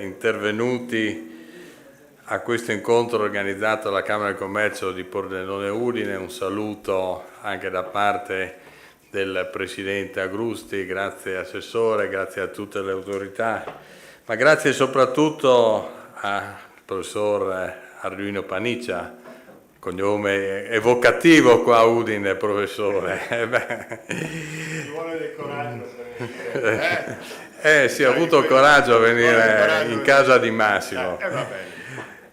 intervenuti a questo incontro organizzato dalla Camera di Commercio di Pordenone Udine. Un saluto anche da parte del Presidente Agrusti, grazie Assessore, grazie a tutte le autorità, ma grazie soprattutto al Professor Arduino Paniccia, cognome evocativo qua a Udine, Professore. Ci vuole del coraggio. Sì, ha avuto coraggio a venire in casa di Massimo. Va bene.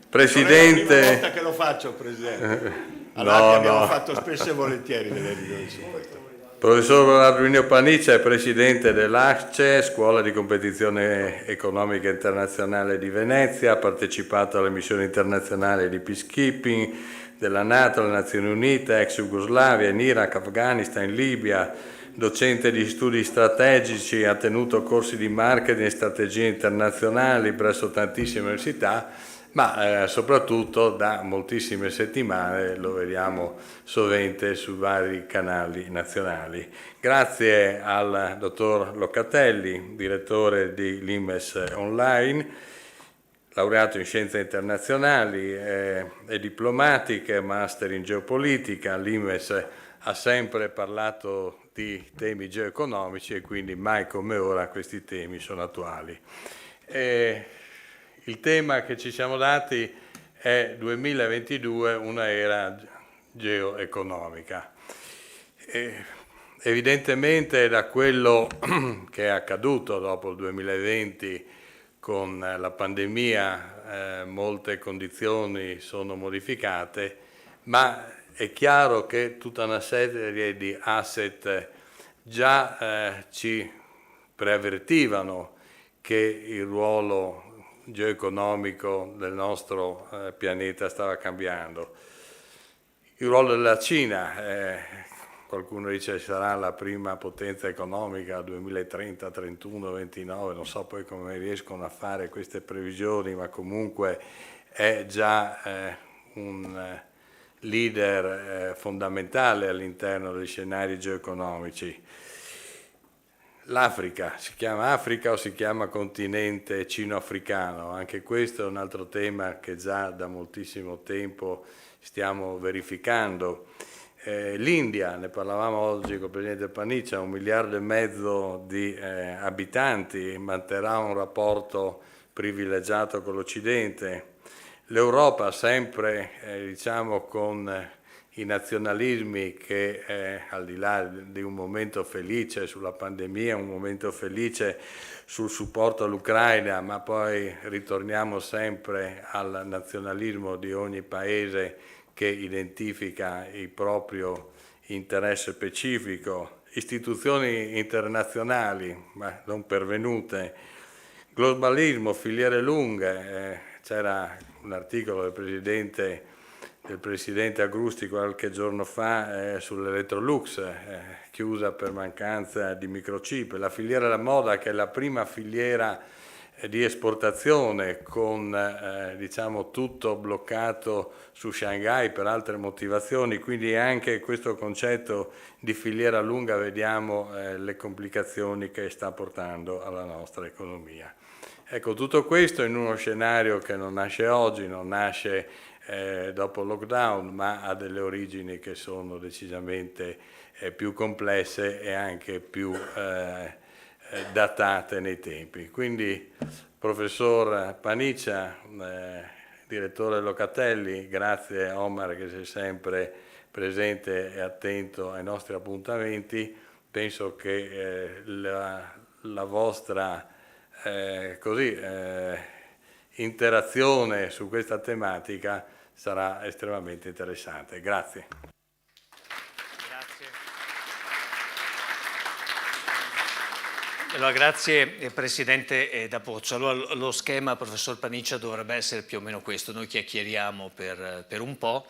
Presidente... Non è la prima volta che lo faccio, Presidente. Abbiamo fatto spesso e volentieri delle riunioni su questo. Professor Arduino Paniccia è Presidente dell'ACCE, Scuola di Competizione Economica Internazionale di Venezia, ha partecipato alle missioni internazionali di peacekeeping della NATO, delle Nazioni Unite, ex Jugoslavia, in Iraq, Afghanistan, in Libia, docente di studi strategici, ha tenuto corsi di marketing e strategie internazionali presso tantissime università, ma soprattutto da moltissime settimane lo vediamo sovente sui vari canali nazionali. Grazie al dottor Locatelli, direttore di Limes Online, laureato in scienze internazionali e diplomatiche, master in geopolitica. Limes ha sempre parlato di temi geoeconomici e quindi mai come ora questi temi sono attuali. Il tema che ci siamo dati è 2022, una era geoeconomica. Evidentemente da quello che è accaduto dopo il 2020 con la pandemia molte condizioni sono modificate, ma è chiaro che tutta una serie di asset già ci preavvertivano che il ruolo geoeconomico del nostro pianeta stava cambiando. Il ruolo della Cina, qualcuno dice sarà la prima potenza economica 2030, 31, 29, non so poi come riescono a fare queste previsioni, ma comunque è già un leader fondamentale all'interno degli scenari geoeconomici. L'Africa, si chiama Africa o si chiama continente cino-africano? Anche questo è un altro tema che già da moltissimo tempo stiamo verificando. L'India, ne parlavamo oggi con il Presidente Paniccia, 1,5 miliardi di abitanti, manterrà un rapporto privilegiato con l'Occidente. L'Europa sempre, diciamo, con i nazionalismi che al di là di un momento felice sulla pandemia, un momento felice sul supporto all'Ucraina, ma poi ritorniamo sempre al nazionalismo di ogni paese che identifica il proprio interesse specifico, istituzioni internazionali ma non pervenute, globalismo, filiere lunghe, c'era un articolo del Presidente Agrusti qualche giorno fa sull'Electrolux, chiusa per mancanza di microchip, la filiera della moda che è la prima filiera di esportazione con diciamo tutto bloccato su Shanghai per altre motivazioni, quindi anche questo concetto di filiera lunga vediamo le complicazioni che sta portando alla nostra economia. Ecco, tutto questo in uno scenario che non nasce oggi, non nasce dopo il lockdown, ma ha delle origini che sono decisamente più complesse e anche più datate nei tempi. Quindi, professor Paniccia, direttore Locatelli, grazie Omar che sei sempre presente e attento ai nostri appuntamenti. Penso che la vostra interazione su questa tematica sarà estremamente interessante. Grazie. Allora, grazie Presidente D'Apoccio. Allora, lo schema, professor Paniccia, dovrebbe essere più o meno questo. Noi chiacchieriamo per un po',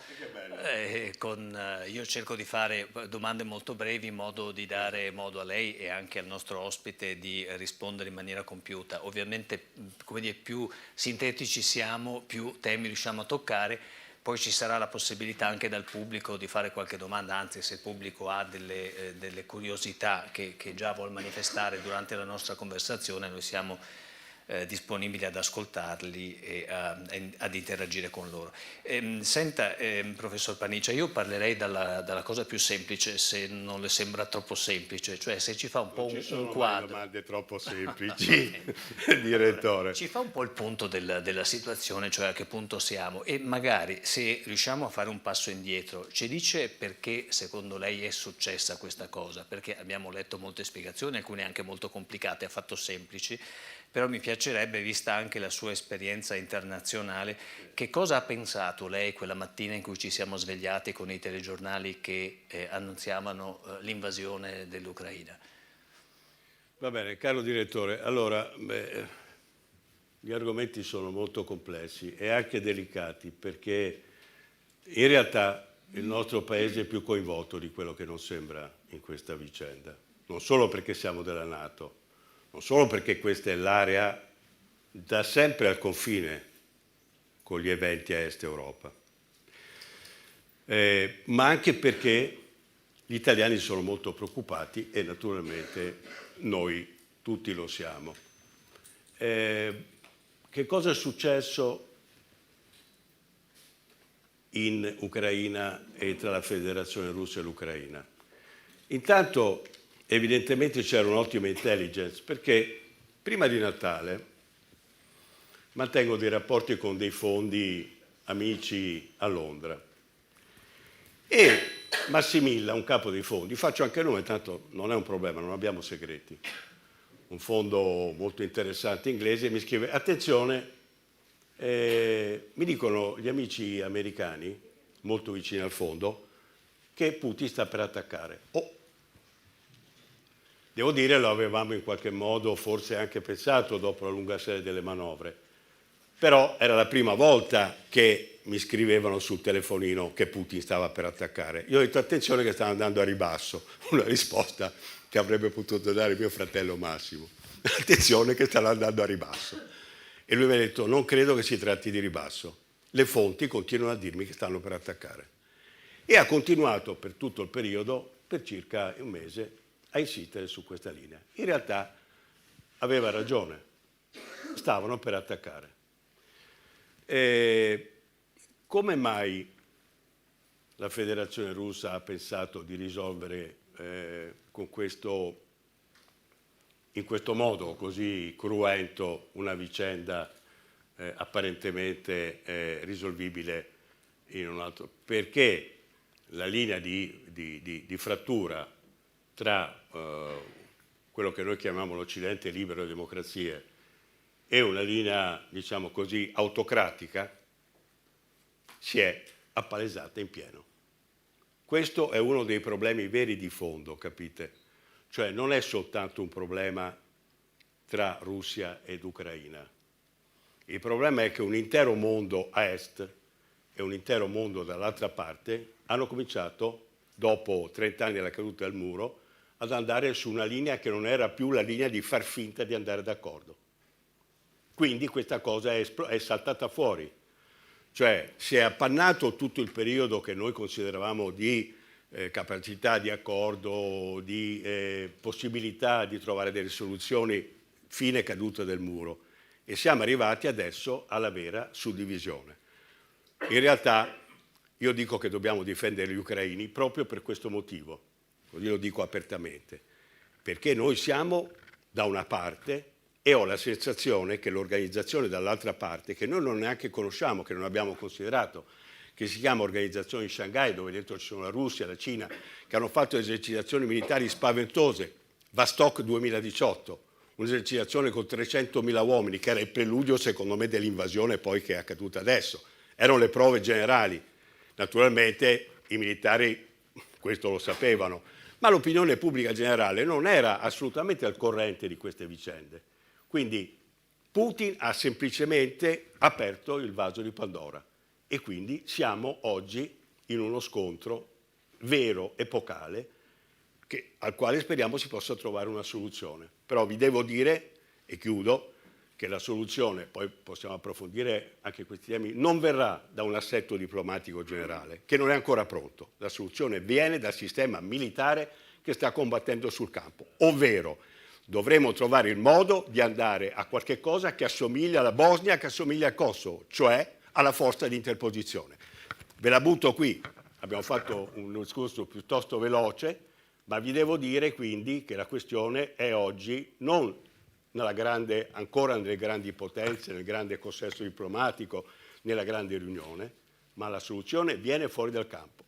io cerco di fare domande molto brevi in modo di dare modo a lei e anche al nostro ospite di rispondere in maniera compiuta. Ovviamente, come dire, più sintetici siamo, più temi riusciamo a toccare. Poi ci sarà la possibilità anche dal pubblico di fare qualche domanda, anzi se il pubblico ha delle curiosità che già vuol manifestare durante la nostra conversazione, noi siamo disponibili ad ascoltarli e ad interagire con loro. Senta, professor Paniccia, io parlerei dalla cosa più semplice, se non le sembra troppo semplice, cioè se ci fa un po' un quadro. Domande troppo semplici, direttore. Ci fa un po' il punto della situazione, cioè a che punto siamo, e magari se riusciamo a fare un passo indietro, ci dice perché secondo lei è successa questa cosa, perché abbiamo letto molte spiegazioni, alcune anche molto complicate, affatto semplici, però mi piacerebbe, vista anche la sua esperienza internazionale, che cosa ha pensato lei quella mattina in cui ci siamo svegliati con i telegiornali che annunziavano l'invasione dell'Ucraina? Va bene, caro direttore, allora gli argomenti sono molto complessi e anche delicati, perché in realtà il nostro paese è più coinvolto di quello che non sembra in questa vicenda, non solo perché siamo della NATO, non solo perché questa è l'area da sempre al confine con gli eventi a Est Europa, ma anche perché gli italiani sono molto preoccupati e naturalmente noi tutti lo siamo. Che cosa è successo in Ucraina e tra la Federazione Russa e l'Ucraina? Intanto evidentemente c'era un'ottima intelligence, perché prima di Natale mantengo dei rapporti con dei fondi amici a Londra e Massimilla, un capo dei fondi, faccio anche nome, tanto non è un problema, non abbiamo segreti, un fondo molto interessante inglese, mi scrive: attenzione, mi dicono gli amici americani molto vicini al fondo che Putin sta per attaccare. Devo dire, lo avevamo in qualche modo forse anche pensato dopo la lunga serie delle manovre, però era la prima volta che mi scrivevano sul telefonino che Putin stava per attaccare. Io ho detto: attenzione che sta andando a ribasso, una risposta che avrebbe potuto dare mio fratello Massimo. Attenzione che stanno andando a ribasso. E lui mi ha detto: non credo che si tratti di ribasso, le fonti continuano a dirmi che stanno per attaccare. E ha continuato per tutto il periodo, per circa un mese, a insistere su questa linea. In realtà aveva ragione, stavano per attaccare. Come mai la Federazione Russa ha pensato di risolvere in questo modo così cruento una vicenda apparentemente risolvibile in un altro? Perché la linea di frattura tra quello che noi chiamiamo l'Occidente libero e democrazie e una linea, diciamo così, autocratica, si è appalesata in pieno. Questo è uno dei problemi veri di fondo, capite? Cioè non è soltanto un problema tra Russia ed Ucraina. Il problema è che un intero mondo a est e un intero mondo dall'altra parte hanno cominciato, dopo 30 anni dalla caduta del muro, ad andare su una linea che non era più la linea di far finta di andare d'accordo. Quindi questa cosa è saltata fuori. Cioè si è appannato tutto il periodo che noi consideravamo di capacità di accordo, di possibilità di trovare delle soluzioni fine caduta del muro, e siamo arrivati adesso alla vera suddivisione. In realtà io dico che dobbiamo difendere gli ucraini proprio per questo motivo, così lo dico apertamente, perché noi siamo da una parte e ho la sensazione che l'organizzazione dall'altra parte, che noi non neanche conosciamo, che non abbiamo considerato, che si chiama Organizzazione di Shanghai, dove dentro ci sono la Russia, la Cina, che hanno fatto esercitazioni militari spaventose, Vostok 2018, un'esercitazione con 300.000 uomini, che era il preludio secondo me dell'invasione poi che è accaduta adesso. Erano le prove generali. Naturalmente i militari questo lo sapevano, ma l'opinione pubblica generale non era assolutamente al corrente di queste vicende. Quindi Putin ha semplicemente aperto il vaso di Pandora e quindi siamo oggi in uno scontro vero, epocale, al quale speriamo si possa trovare una soluzione. Però vi devo dire, e chiudo, che la soluzione, poi possiamo approfondire anche questi temi, non verrà da un assetto diplomatico generale, che non è ancora pronto. La soluzione viene dal sistema militare che sta combattendo sul campo, ovvero dovremo trovare il modo di andare a qualche cosa che assomiglia alla Bosnia, che assomiglia al Kosovo, cioè alla forza di interposizione. Ve la butto qui, abbiamo fatto un discorso piuttosto veloce, ma vi devo dire quindi che la questione è oggi non ancora nelle grandi potenze, nel grande consesso diplomatico, nella grande riunione, ma la soluzione viene fuori dal campo.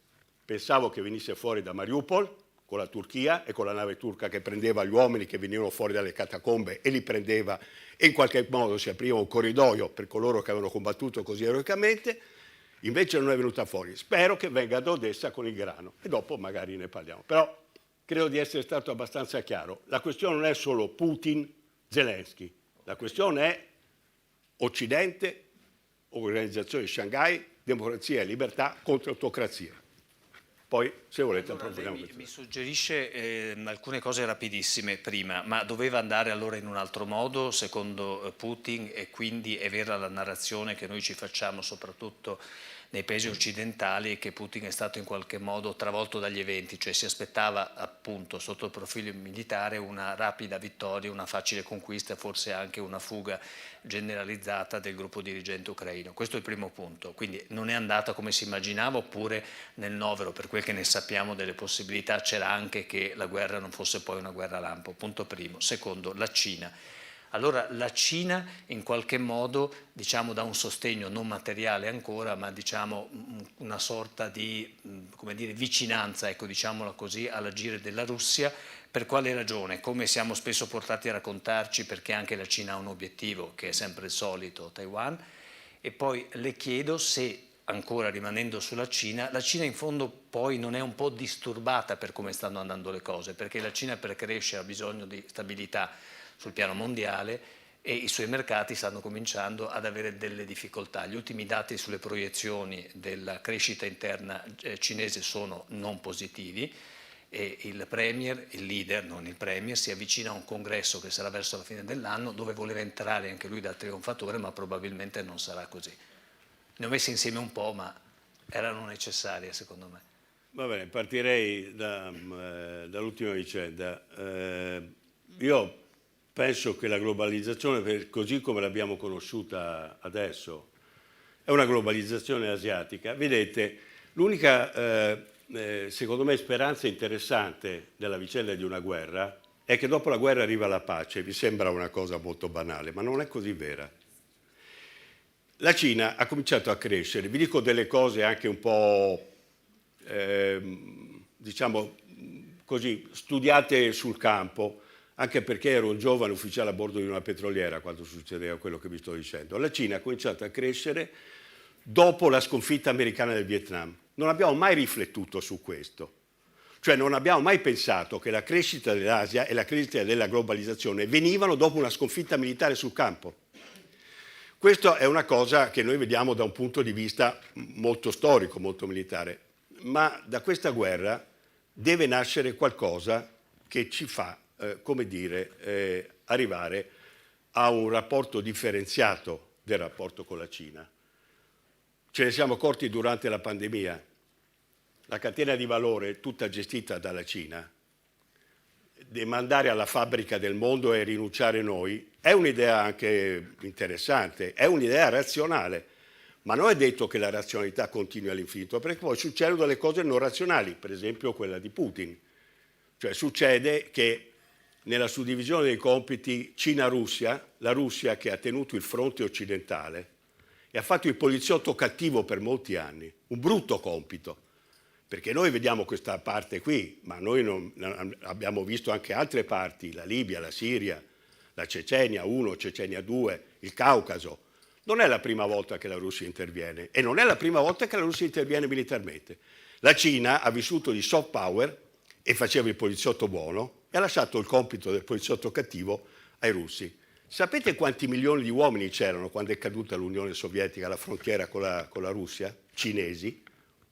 Pensavo che venisse fuori da Mariupol, con la Turchia e con la nave turca che prendeva gli uomini che venivano fuori dalle catacombe e li prendeva e in qualche modo si apriva un corridoio per coloro che avevano combattuto così eroicamente, invece non è venuta fuori. Spero che venga da Odessa con il grano e dopo magari ne parliamo. Però credo di essere stato abbastanza chiaro. La questione non è solo Putin, Zelensky, la questione è Occidente, Organizzazione di Shanghai, democrazia e libertà contro autocrazia. Poi, se volete, approfondiamo. Mi suggerisce alcune cose rapidissime prima, ma doveva andare allora in un altro modo, secondo Putin, e quindi è vera la narrazione che noi ci facciamo, soprattutto nei paesi occidentali, che Putin è stato in qualche modo travolto dagli eventi, cioè si aspettava appunto sotto il profilo militare una rapida vittoria, una facile conquista, forse anche una fuga generalizzata del gruppo dirigente ucraino. Questo è il primo punto, quindi non è andata come si immaginava, oppure nel novero, per quel che ne sappiamo delle possibilità, c'era anche che la guerra non fosse poi una guerra lampo, punto primo. Secondo, la Cina. Allora la Cina in qualche modo, diciamo, dà un sostegno non materiale ancora, ma diciamo una sorta di, come dire, vicinanza, ecco, diciamola così, all'agire della Russia. Per quale ragione? Come siamo spesso portati a raccontarci, perché anche la Cina ha un obiettivo che è sempre il solito, Taiwan. E poi le chiedo se, ancora rimanendo sulla Cina, la Cina in fondo poi non è un po' disturbata per come stanno andando le cose, perché la Cina per crescere ha bisogno di stabilità sul piano mondiale e i suoi mercati stanno cominciando ad avere delle difficoltà. Gli ultimi dati sulle proiezioni della crescita interna cinese sono non positivi e il leader, non il premier, si avvicina a un congresso che sarà verso la fine dell'anno dove voleva entrare anche lui da trionfatore, ma probabilmente non sarà così. Ne ho messi insieme un po', ma erano necessarie secondo me. Va bene, partirei dall'ultima vicenda. Io penso che la globalizzazione, così come l'abbiamo conosciuta adesso, è una globalizzazione asiatica. Vedete, l'unica, secondo me, speranza interessante della vicenda di una guerra è che dopo la guerra arriva la pace. Vi sembra una cosa molto banale, ma non è così vera. La Cina ha cominciato a crescere. Vi dico delle cose anche un po', diciamo così, studiate sul campo, anche perché ero un giovane ufficiale a bordo di una petroliera quando succedeva quello che vi sto dicendo. La Cina ha cominciato a crescere dopo la sconfitta americana del Vietnam. Non abbiamo mai riflettuto su questo. Cioè non abbiamo mai pensato che la crescita dell'Asia e la crescita della globalizzazione venivano dopo una sconfitta militare sul campo. Questa è una cosa che noi vediamo da un punto di vista molto storico, molto militare. Ma da questa guerra deve nascere qualcosa che ci fa come dire, arrivare a un rapporto differenziato del rapporto con la Cina. Ce ne siamo accorti durante la pandemia. La catena di valore, tutta gestita dalla Cina, demandare alla fabbrica del mondo e rinunciare noi, è un'idea anche interessante, è un'idea razionale, ma non è detto che la razionalità continui all'infinito, perché poi succedono delle cose non razionali, per esempio quella di Putin. Cioè succede che nella suddivisione dei compiti Cina-Russia, la Russia che ha tenuto il fronte occidentale e ha fatto il poliziotto cattivo per molti anni, un brutto compito, perché noi vediamo questa parte qui, ma noi abbiamo visto anche altre parti, la Libia, la Siria, la Cecenia 1, Cecenia 2, il Caucaso. Non è la prima volta che la Russia interviene e non è la prima volta che la Russia interviene militarmente. La Cina ha vissuto di soft power e faceva il poliziotto buono e ha lasciato il compito del poliziotto cattivo ai russi. Sapete quanti milioni di uomini c'erano quando è caduta l'Unione Sovietica alla frontiera con la Russia? Cinesi?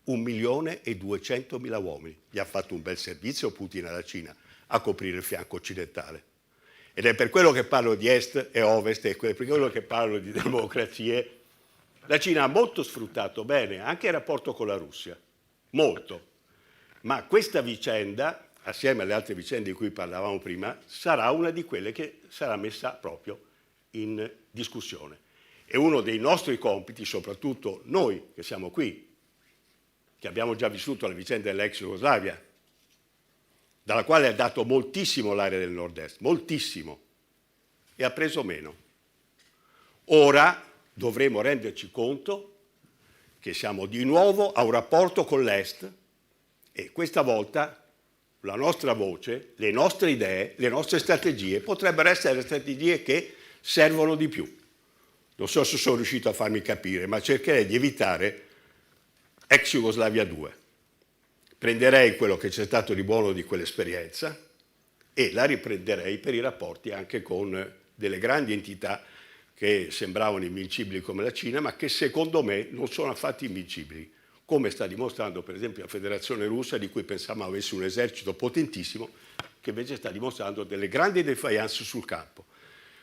1.200.000 uomini. Gli ha fatto un bel servizio Putin alla Cina a coprire il fianco occidentale. Ed è per quello che parlo di est e ovest, e per quello che parlo di democrazie. La Cina ha molto sfruttato bene anche il rapporto con la Russia, molto. Ma questa vicenda assieme alle altre vicende di cui parlavamo prima, sarà una di quelle che sarà messa proprio in discussione. E uno dei nostri compiti, soprattutto noi che siamo qui, che abbiamo già vissuto la vicenda dell'ex Jugoslavia, dalla quale ha dato moltissimo l'area del nord-est, moltissimo, e ha preso meno. Ora dovremo renderci conto che siamo di nuovo a un rapporto con l'Est e questa volta la nostra voce, le nostre idee, le nostre strategie potrebbero essere strategie che servono di più. Non so se sono riuscito a farmi capire, ma cercherei di evitare ex Jugoslavia 2. Prenderei quello che c'è stato di buono di quell'esperienza e la riprenderei per i rapporti anche con delle grandi entità che sembravano invincibili come la Cina, ma che secondo me non sono affatto invincibili, come sta dimostrando per esempio la Federazione Russa, di cui pensavamo avesse un esercito potentissimo, che invece sta dimostrando delle grandi defiance sul campo.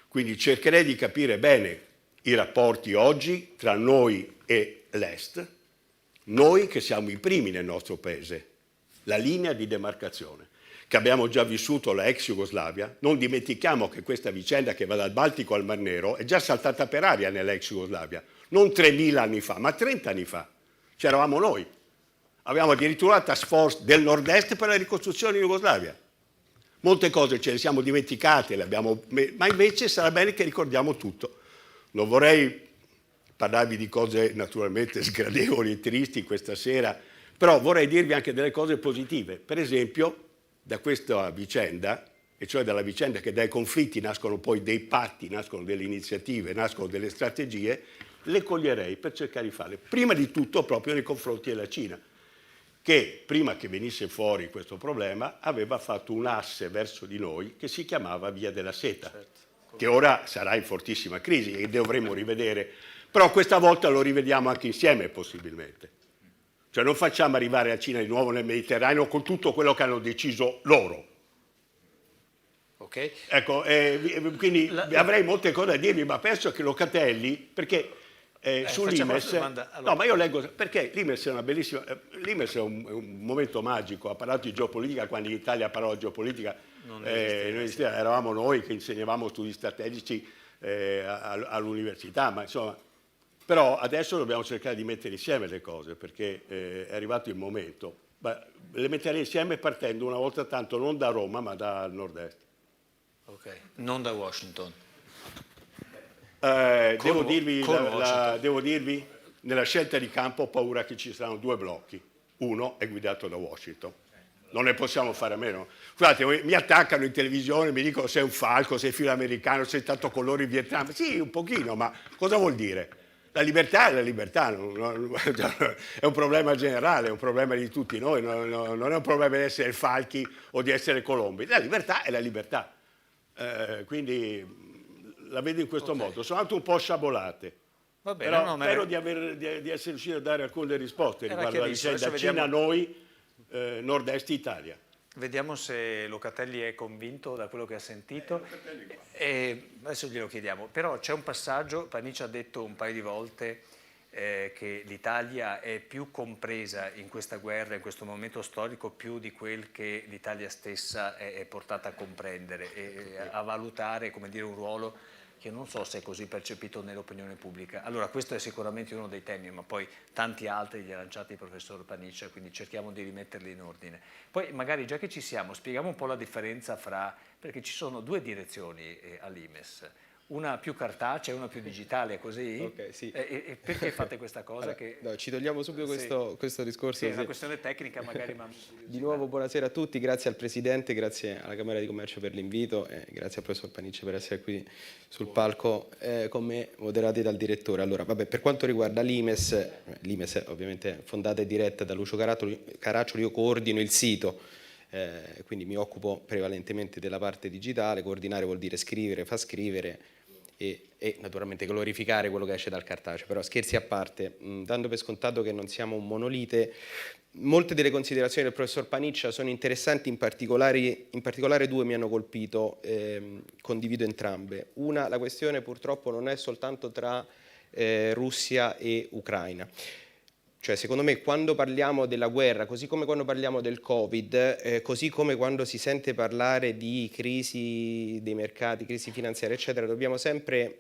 Quindi cercherei di capire bene i rapporti oggi tra noi e l'Est, noi che siamo i primi nel nostro paese, la linea di demarcazione, che abbiamo già vissuto la ex Jugoslavia. Non dimentichiamo che questa vicenda che va dal Baltico al Mar Nero è già saltata per aria nell'ex Jugoslavia, non 3.000 anni fa, ma 30 anni fa. C'eravamo noi. Avevamo addirittura la task force del nord-est per la ricostruzione in Jugoslavia. Molte cose ce le siamo dimenticate, ma invece sarà bene che ricordiamo tutto. Non vorrei parlarvi di cose naturalmente sgradevoli e tristi questa sera, però vorrei dirvi anche delle cose positive. Per esempio, da questa vicenda, e cioè dalla vicenda che dai conflitti nascono poi dei patti, nascono delle iniziative, nascono delle strategie, le coglierei per cercare di farle. Prima di tutto proprio nei confronti della Cina, che prima che venisse fuori questo problema aveva fatto un asse verso di noi che si chiamava Via della Seta, che ora sarà in fortissima crisi e dovremo rivedere, però questa volta lo rivediamo anche insieme possibilmente. Cioè non facciamo arrivare la Cina di nuovo nel Mediterraneo con tutto quello che hanno deciso loro. Okay. Ecco, quindi avrei molte cose da dirvi, ma penso che Locatelli, perché sull'Imes, allora. No, ma io leggo, perché l'Imes è una bellissima, l'Imes è un momento magico, ha parlato di geopolitica quando in Italia parlò di geopolitica, eravamo noi che insegnavamo studi strategici all'università, ma insomma, però adesso dobbiamo cercare di mettere insieme le cose, perché è arrivato il momento. Le metterei insieme partendo una volta tanto non da Roma, ma dal nord-est. Ok, non da Washington. Devo dirvi, nella scelta di campo ho paura che ci saranno due blocchi. Uno è guidato da Washington. Non ne possiamo fare a meno. Scusate, mi attaccano in televisione, mi dicono sei un falco, sei filoamericano, sei stato con loro in Vietnam. Sì, un pochino, ma cosa vuol dire? La libertà è la libertà, è un problema generale, è un problema di tutti noi, non è un problema di essere falchi o di essere colombi. La libertà è la libertà. Quindi la vedo in questo modo. Sono anche un po' sciabolate. Va bene, però spero di essere riuscito a dare alcune risposte riguardo alla vicenda Cina, noi, nord-est Italia. Vediamo se Locatelli è convinto da quello che ha sentito. Adesso glielo chiediamo. Però c'è un passaggio, Panicia ha detto un paio di volte che l'Italia è più compresa in questa guerra, in questo momento storico, più di quel che l'Italia stessa è portata a comprendere e a valutare, come dire, un ruolo che non so se è così percepito nell'opinione pubblica. Allora questo è sicuramente uno dei temi, ma poi tanti altri li ha lanciati il professor Paniccia, quindi cerchiamo di rimetterli in ordine. Poi magari già che ci siamo, spieghiamo un po' la differenza fra, perché ci sono due direzioni all'Imes, una più cartacea e una più digitale, così? Ok, sì. E perché fate questa cosa? Allora, no, ci togliamo subito questo discorso. Sì, è una questione tecnica magari. Ma di nuovo buonasera a tutti, grazie al Presidente, grazie alla Camera di Commercio per l'invito e grazie al professor Paniccia per essere qui sul palco con me, moderati dal direttore. Allora, vabbè, per quanto riguarda l'Imes ovviamente è fondata e diretta da Lucio Caracciolo, io coordino il sito, quindi mi occupo prevalentemente della parte digitale. Coordinare vuol dire scrivere, fa scrivere e naturalmente glorificare quello che esce dal cartaceo. Però scherzi a parte, dando per scontato che non siamo un monolite, molte delle considerazioni del professor Paniccia sono interessanti, in particolare due mi hanno colpito, condivido entrambe. Una, la questione purtroppo non è soltanto tra Russia e Ucraina. Cioè, secondo me, quando parliamo della guerra, così come quando parliamo del Covid, così come quando si sente parlare di crisi dei mercati, crisi finanziarie, eccetera, dobbiamo sempre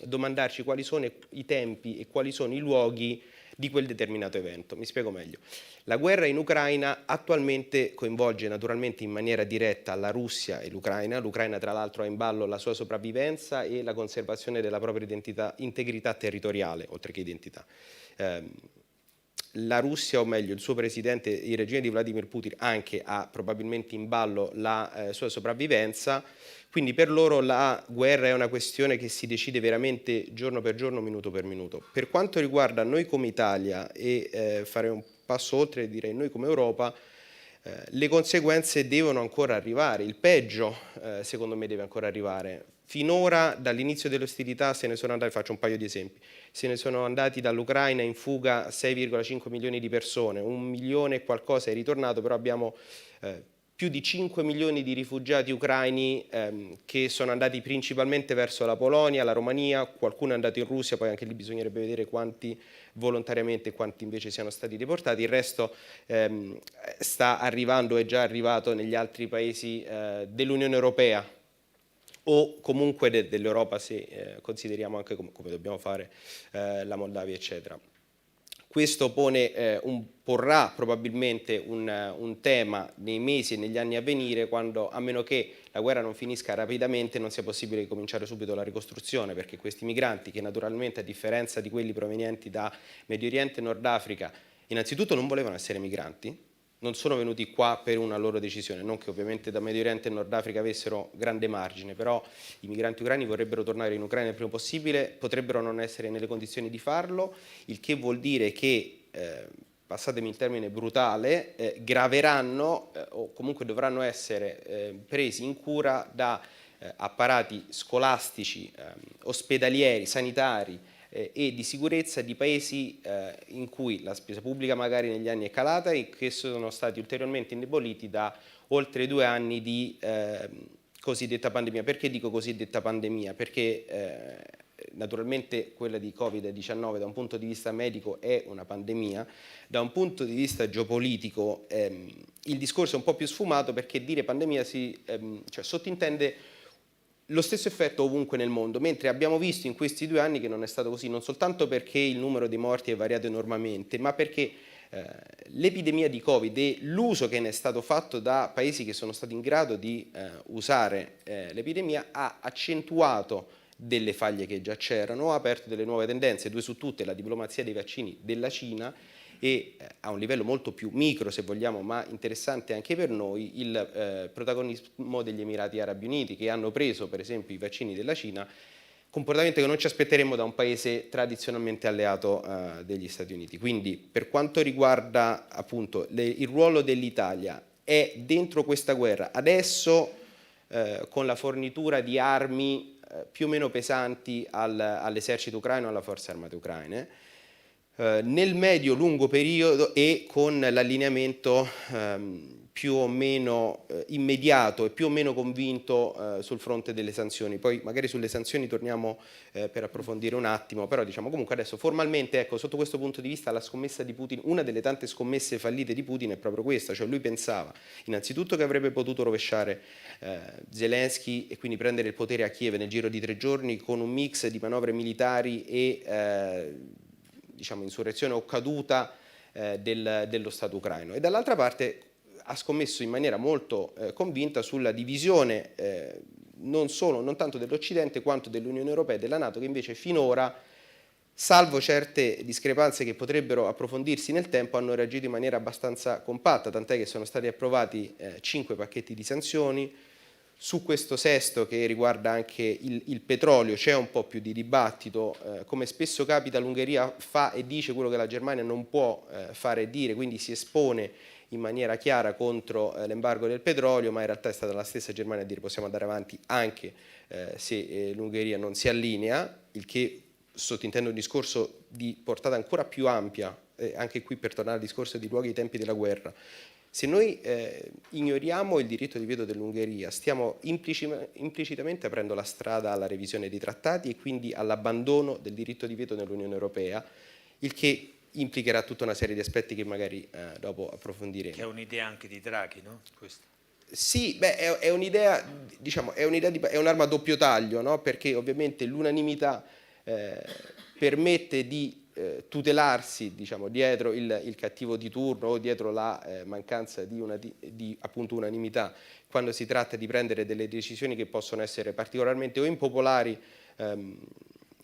domandarci quali sono i tempi e quali sono i luoghi di quel determinato evento. Mi spiego meglio. La guerra in Ucraina attualmente coinvolge naturalmente in maniera diretta la Russia e l'Ucraina. L'Ucraina, tra l'altro, ha in ballo la sua sopravvivenza e la conservazione della propria integrità territoriale, oltre che identità. La Russia, o meglio il suo presidente, il regime di Vladimir Putin, anche ha probabilmente in ballo la sua sopravvivenza, quindi per loro la guerra è una questione che si decide veramente giorno per giorno, minuto per minuto. Per quanto riguarda noi come Italia e fare un passo oltre, direi noi come Europa, le conseguenze devono ancora arrivare, il peggio secondo me deve ancora arrivare. Finora dall'inizio delle ostilità se ne sono andati, faccio un paio di esempi, se ne sono andati dall'Ucraina in fuga 6,5 milioni di persone, 1 milione e qualcosa è ritornato, però abbiamo più di 5 milioni di rifugiati ucraini che sono andati principalmente verso la Polonia, la Romania, qualcuno è andato in Russia, poi anche lì bisognerebbe vedere quanti volontariamente e quanti invece siano stati deportati, il resto sta arrivando, è già arrivato negli altri paesi dell'Unione Europea o comunque dell'Europa, se consideriamo anche come dobbiamo fare la Moldavia, eccetera. Questo porrà probabilmente un tema nei mesi e negli anni a venire, quando, a meno che la guerra non finisca rapidamente, non sia possibile cominciare subito la ricostruzione, perché questi migranti, che naturalmente a differenza di quelli provenienti da Medio Oriente e Nord Africa, innanzitutto non volevano essere migranti, non sono venuti qua per una loro decisione, non che ovviamente da Medio Oriente e Nord Africa avessero grande margine, però i migranti ucraini vorrebbero tornare in Ucraina il prima possibile, potrebbero non essere nelle condizioni di farlo, il che vuol dire che, passatemi il termine brutale, graveranno o comunque dovranno essere presi in cura da apparati scolastici, ospedalieri, sanitari, e di sicurezza di paesi in cui la spesa pubblica magari negli anni è calata e che sono stati ulteriormente indeboliti da oltre 2 anni di cosiddetta pandemia. Perché dico cosiddetta pandemia? Perché naturalmente quella di Covid-19 da un punto di vista medico è una pandemia, da un punto di vista geopolitico il discorso è un po' più sfumato, perché dire pandemia cioè sottintende lo stesso effetto ovunque nel mondo, mentre abbiamo visto in questi 2 anni che non è stato così, non soltanto perché il numero dei morti è variato enormemente, ma perché l'epidemia di Covid e l'uso che ne è stato fatto da paesi che sono stati in grado di usare l'epidemia ha accentuato delle faglie che già c'erano, ha aperto delle nuove tendenze, 2 su tutte la diplomazia dei vaccini della Cina e a un livello molto più micro, se vogliamo, ma interessante anche per noi, il protagonismo degli Emirati Arabi Uniti, che hanno preso per esempio i vaccini della Cina, comportamento che non ci aspetteremmo da un paese tradizionalmente alleato degli Stati Uniti. Quindi per quanto riguarda appunto il ruolo dell'Italia è dentro questa guerra adesso con la fornitura di armi più o meno pesanti all'esercito ucraino e alle forze armate ucraine, nel medio-lungo periodo e con l'allineamento più o meno immediato e più o meno convinto sul fronte delle sanzioni. Poi magari sulle sanzioni torniamo per approfondire un attimo, però diciamo comunque adesso formalmente, ecco, sotto questo punto di vista la scommessa di Putin, una delle tante scommesse fallite di Putin è proprio questa, cioè lui pensava innanzitutto che avrebbe potuto rovesciare Zelensky e quindi prendere il potere a Kiev nel giro di 3 giorni con un mix di manovre militari e diciamo insurrezione o caduta dello Stato ucraino, e dall'altra parte ha scommesso in maniera molto convinta sulla divisione non tanto dell'Occidente quanto dell'Unione Europea e della NATO, che invece finora, salvo certe discrepanze che potrebbero approfondirsi nel tempo, hanno reagito in maniera abbastanza compatta, tant'è che sono stati approvati 5 pacchetti di sanzioni. Su questo sesto, che riguarda anche il petrolio, c'è un po' più di dibattito. Come spesso capita, l'Ungheria fa e dice quello che la Germania non può fare e dire, quindi si espone in maniera chiara contro l'embargo del petrolio, ma in realtà è stata la stessa Germania a dire possiamo andare avanti anche se l'Ungheria non si allinea, il che sottintende un discorso di portata ancora più ampia, anche qui per tornare al discorso di luoghi e tempi della guerra. Se noi ignoriamo il diritto di veto dell'Ungheria, stiamo implicitamente aprendo la strada alla revisione dei trattati e quindi all'abbandono del diritto di veto nell'Unione Europea, il che implicherà tutta una serie di aspetti che magari dopo approfondiremo. Che è un'idea anche di Draghi, no? Questa. Sì, beh, è un'idea, diciamo, è un'arma a doppio taglio, no? Perché ovviamente l'unanimità permette di tutelarsi, diciamo, dietro il cattivo di turno o dietro la mancanza di appunto unanimità quando si tratta di prendere delle decisioni che possono essere particolarmente o impopolari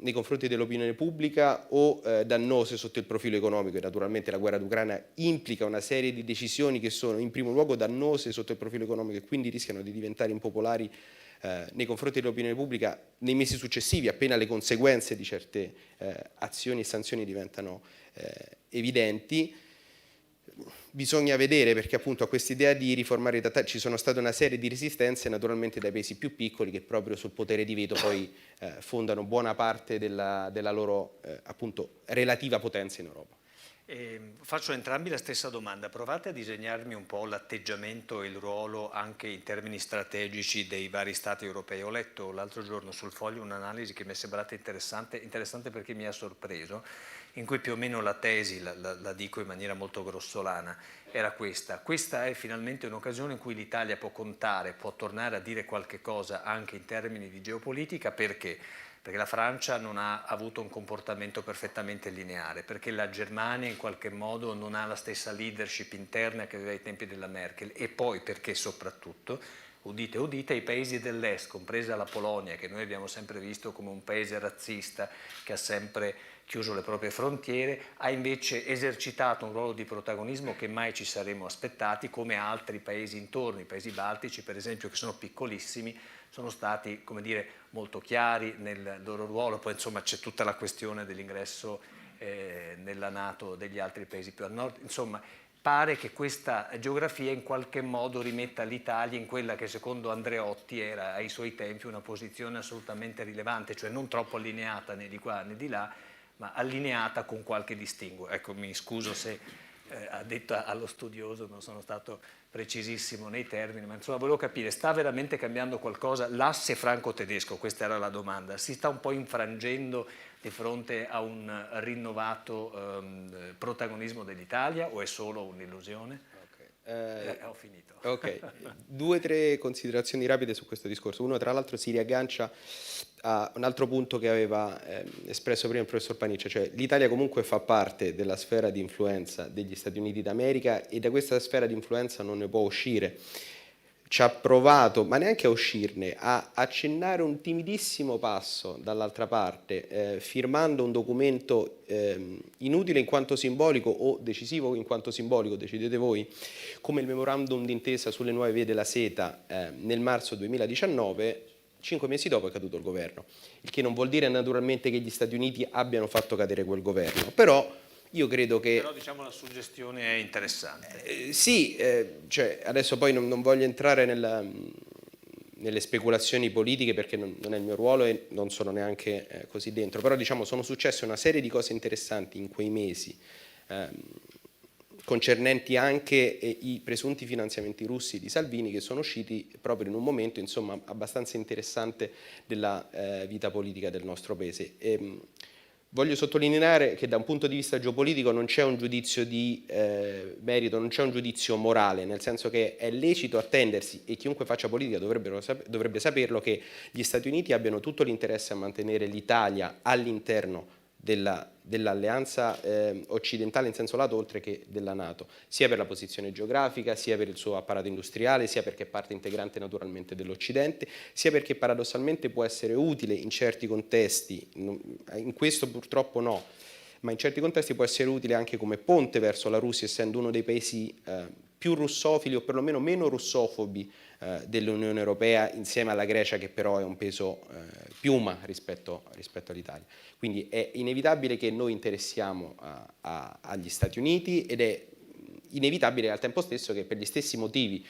nei confronti dell'opinione pubblica o dannose sotto il profilo economico, e naturalmente la guerra d'Ucraina implica una serie di decisioni che sono in primo luogo dannose sotto il profilo economico e quindi rischiano di diventare impopolari nei confronti dell'opinione pubblica nei mesi successivi, appena le conseguenze di certe azioni e sanzioni diventano evidenti. Bisogna vedere, perché appunto a quest'idea di riformare i trattati ci sono state una serie di resistenze naturalmente dai paesi più piccoli che proprio sul potere di veto poi fondano buona parte della loro appunto relativa potenza in Europa. Faccio a entrambi la stessa domanda. Provate a disegnarmi un po' l'atteggiamento e il ruolo anche in termini strategici dei vari stati europei. Ho letto l'altro giorno sul Foglio un'analisi che mi è sembrata interessante perché mi ha sorpreso, in cui più o meno la tesi, la dico in maniera molto grossolana, era questa. Questa è finalmente un'occasione in cui l'Italia può contare, può tornare a dire qualche cosa anche in termini di geopolitica. Perché? Perché la Francia non ha avuto un comportamento perfettamente lineare, perché la Germania in qualche modo non ha la stessa leadership interna che aveva ai tempi della Merkel, e poi perché soprattutto, udite udite, i paesi dell'est, compresa la Polonia, che noi abbiamo sempre visto come un paese razzista che ha sempre chiuso le proprie frontiere, ha invece esercitato un ruolo di protagonismo che mai ci saremmo aspettati, come altri paesi intorno, i paesi baltici per esempio, che sono piccolissimi, sono stati, come dire, molto chiari nel loro ruolo. Poi insomma c'è tutta la questione dell'ingresso nella NATO degli altri paesi più a nord. Insomma, pare che questa geografia in qualche modo rimetta l'Italia in quella che secondo Andreotti era ai suoi tempi una posizione assolutamente rilevante, cioè non troppo allineata né di qua né di là, ma allineata con qualche distinguo. Ecco, mi scuso se addetto allo studioso non sono stato precisissimo nei termini, ma insomma volevo capire, sta veramente cambiando qualcosa l'asse franco-tedesco? Questa era la domanda. Si sta un po' infrangendo di fronte a un rinnovato protagonismo dell'Italia, o è solo un'illusione? Ho finito. Ok, 2 o 3 considerazioni rapide su questo discorso. Uno, tra l'altro, si riaggancia a un altro punto che aveva espresso prima il professor Paniccia, cioè l'Italia comunque fa parte della sfera di influenza degli Stati Uniti d'America e da questa sfera di influenza non ne può uscire. Ci ha provato, ma neanche a uscirne, a accennare un timidissimo passo dall'altra parte, firmando un documento inutile in quanto simbolico o decisivo in quanto simbolico, decidete voi, come il memorandum d'intesa sulle nuove vie della seta nel marzo 2019. 5 mesi dopo è caduto il governo, il che non vuol dire naturalmente che gli Stati Uniti abbiano fatto cadere quel governo, però io credo che... Però diciamo la suggestione è interessante. Sì, cioè, adesso poi non voglio entrare nelle speculazioni politiche perché non è il mio ruolo e non sono neanche così dentro, però diciamo sono successe una serie di cose interessanti in quei mesi, concernenti anche i presunti finanziamenti russi di Salvini, che sono usciti proprio in un momento insomma abbastanza interessante della vita politica del nostro paese. Voglio sottolineare che da un punto di vista geopolitico non c'è un giudizio di merito, non c'è un giudizio morale, nel senso che è lecito attendersi, e chiunque faccia politica dovrebbe saperlo, che gli Stati Uniti abbiano tutto l'interesse a mantenere l'Italia all'interno dell'alleanza occidentale in senso lato, oltre che della NATO, sia per la posizione geografica, sia per il suo apparato industriale, sia perché è parte integrante naturalmente dell'Occidente, sia perché paradossalmente può essere utile in certi contesti, in questo purtroppo no, ma in certi contesti può essere utile anche come ponte verso la Russia, essendo uno dei paesi più russofili o perlomeno meno russofobi dell'Unione Europea, insieme alla Grecia, che però è un peso piuma rispetto all'Italia. Quindi è inevitabile che noi interessiamo agli Stati Uniti ed è inevitabile al tempo stesso che per gli stessi motivi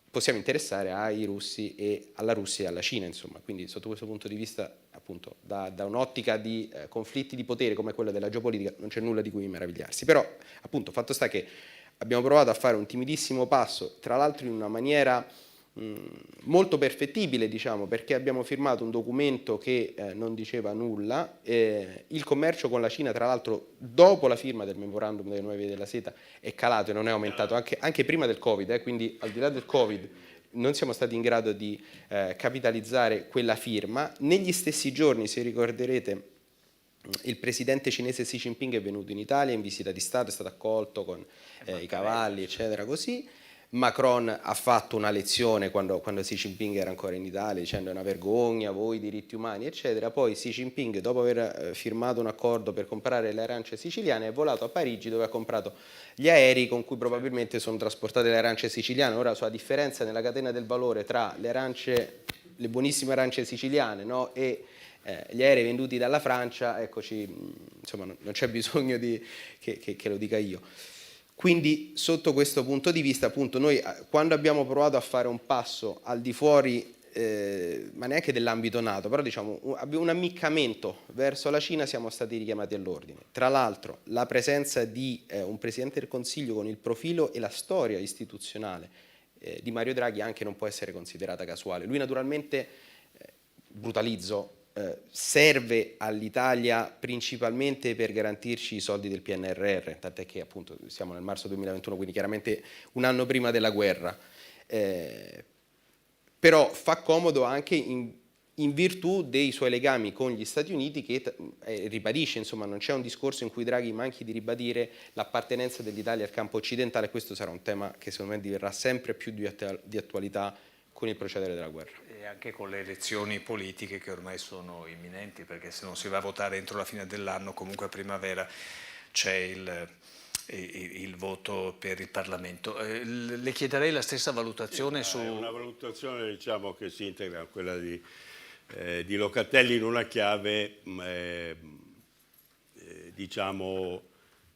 possiamo interessare ai russi e alla Russia e alla Cina, insomma. Quindi sotto questo punto di vista, appunto, da un'ottica di conflitti di potere come quella della geopolitica non c'è nulla di cui meravigliarsi. Però, appunto, fatto sta che abbiamo provato a fare un timidissimo passo, tra l'altro in una maniera molto perfettibile, diciamo, perché abbiamo firmato un documento che non diceva nulla. Il commercio con la Cina, tra l'altro, dopo la firma del memorandum delle nuove vie della seta è calato e non è aumentato anche prima del Covid, quindi al di là del Covid non siamo stati in grado di capitalizzare quella firma. Negli stessi giorni, se ricorderete, il presidente cinese Xi Jinping è venuto in Italia in visita di Stato, è stato accolto con i cavalli, eccetera, così. Macron ha fatto una lezione quando Xi Jinping era ancora in Italia, dicendo è una vergogna, voi diritti umani, eccetera. Poi Xi Jinping, dopo aver firmato un accordo per comprare le arance siciliane, è volato a Parigi, dove ha comprato gli aerei con cui probabilmente sono trasportate le arance siciliane. Ora, sulla differenza nella catena del valore tra le buonissime arance siciliane, no, e gli aerei venduti dalla Francia, eccoci, insomma, non c'è bisogno che lo dica io. Quindi sotto questo punto di vista, appunto, noi quando abbiamo provato a fare un passo al di fuori, ma neanche dell'ambito NATO, però diciamo un ammiccamento verso la Cina, siamo stati richiamati all'ordine. Tra l'altro la presenza di un Presidente del Consiglio con il profilo e la storia istituzionale di Mario Draghi anche non può essere considerata casuale. Lui naturalmente, brutalizzo, serve all'Italia principalmente per garantirci i soldi del PNRR, tant'è che appunto siamo nel marzo 2021, quindi chiaramente un anno prima della guerra, però fa comodo anche in virtù dei suoi legami con gli Stati Uniti, che ribadisce, insomma, non c'è un discorso in cui Draghi manchi di ribadire l'appartenenza dell'Italia al campo occidentale. Questo sarà un tema che secondo me diverrà sempre più di attualità con il procedere della guerra. E anche con le elezioni politiche che ormai sono imminenti, perché se non si va a votare entro la fine dell'anno, comunque a primavera c'è il voto per il Parlamento. Le chiederei la stessa valutazione su... È una valutazione, diciamo, che si integra a quella di Locatelli in una chiave diciamo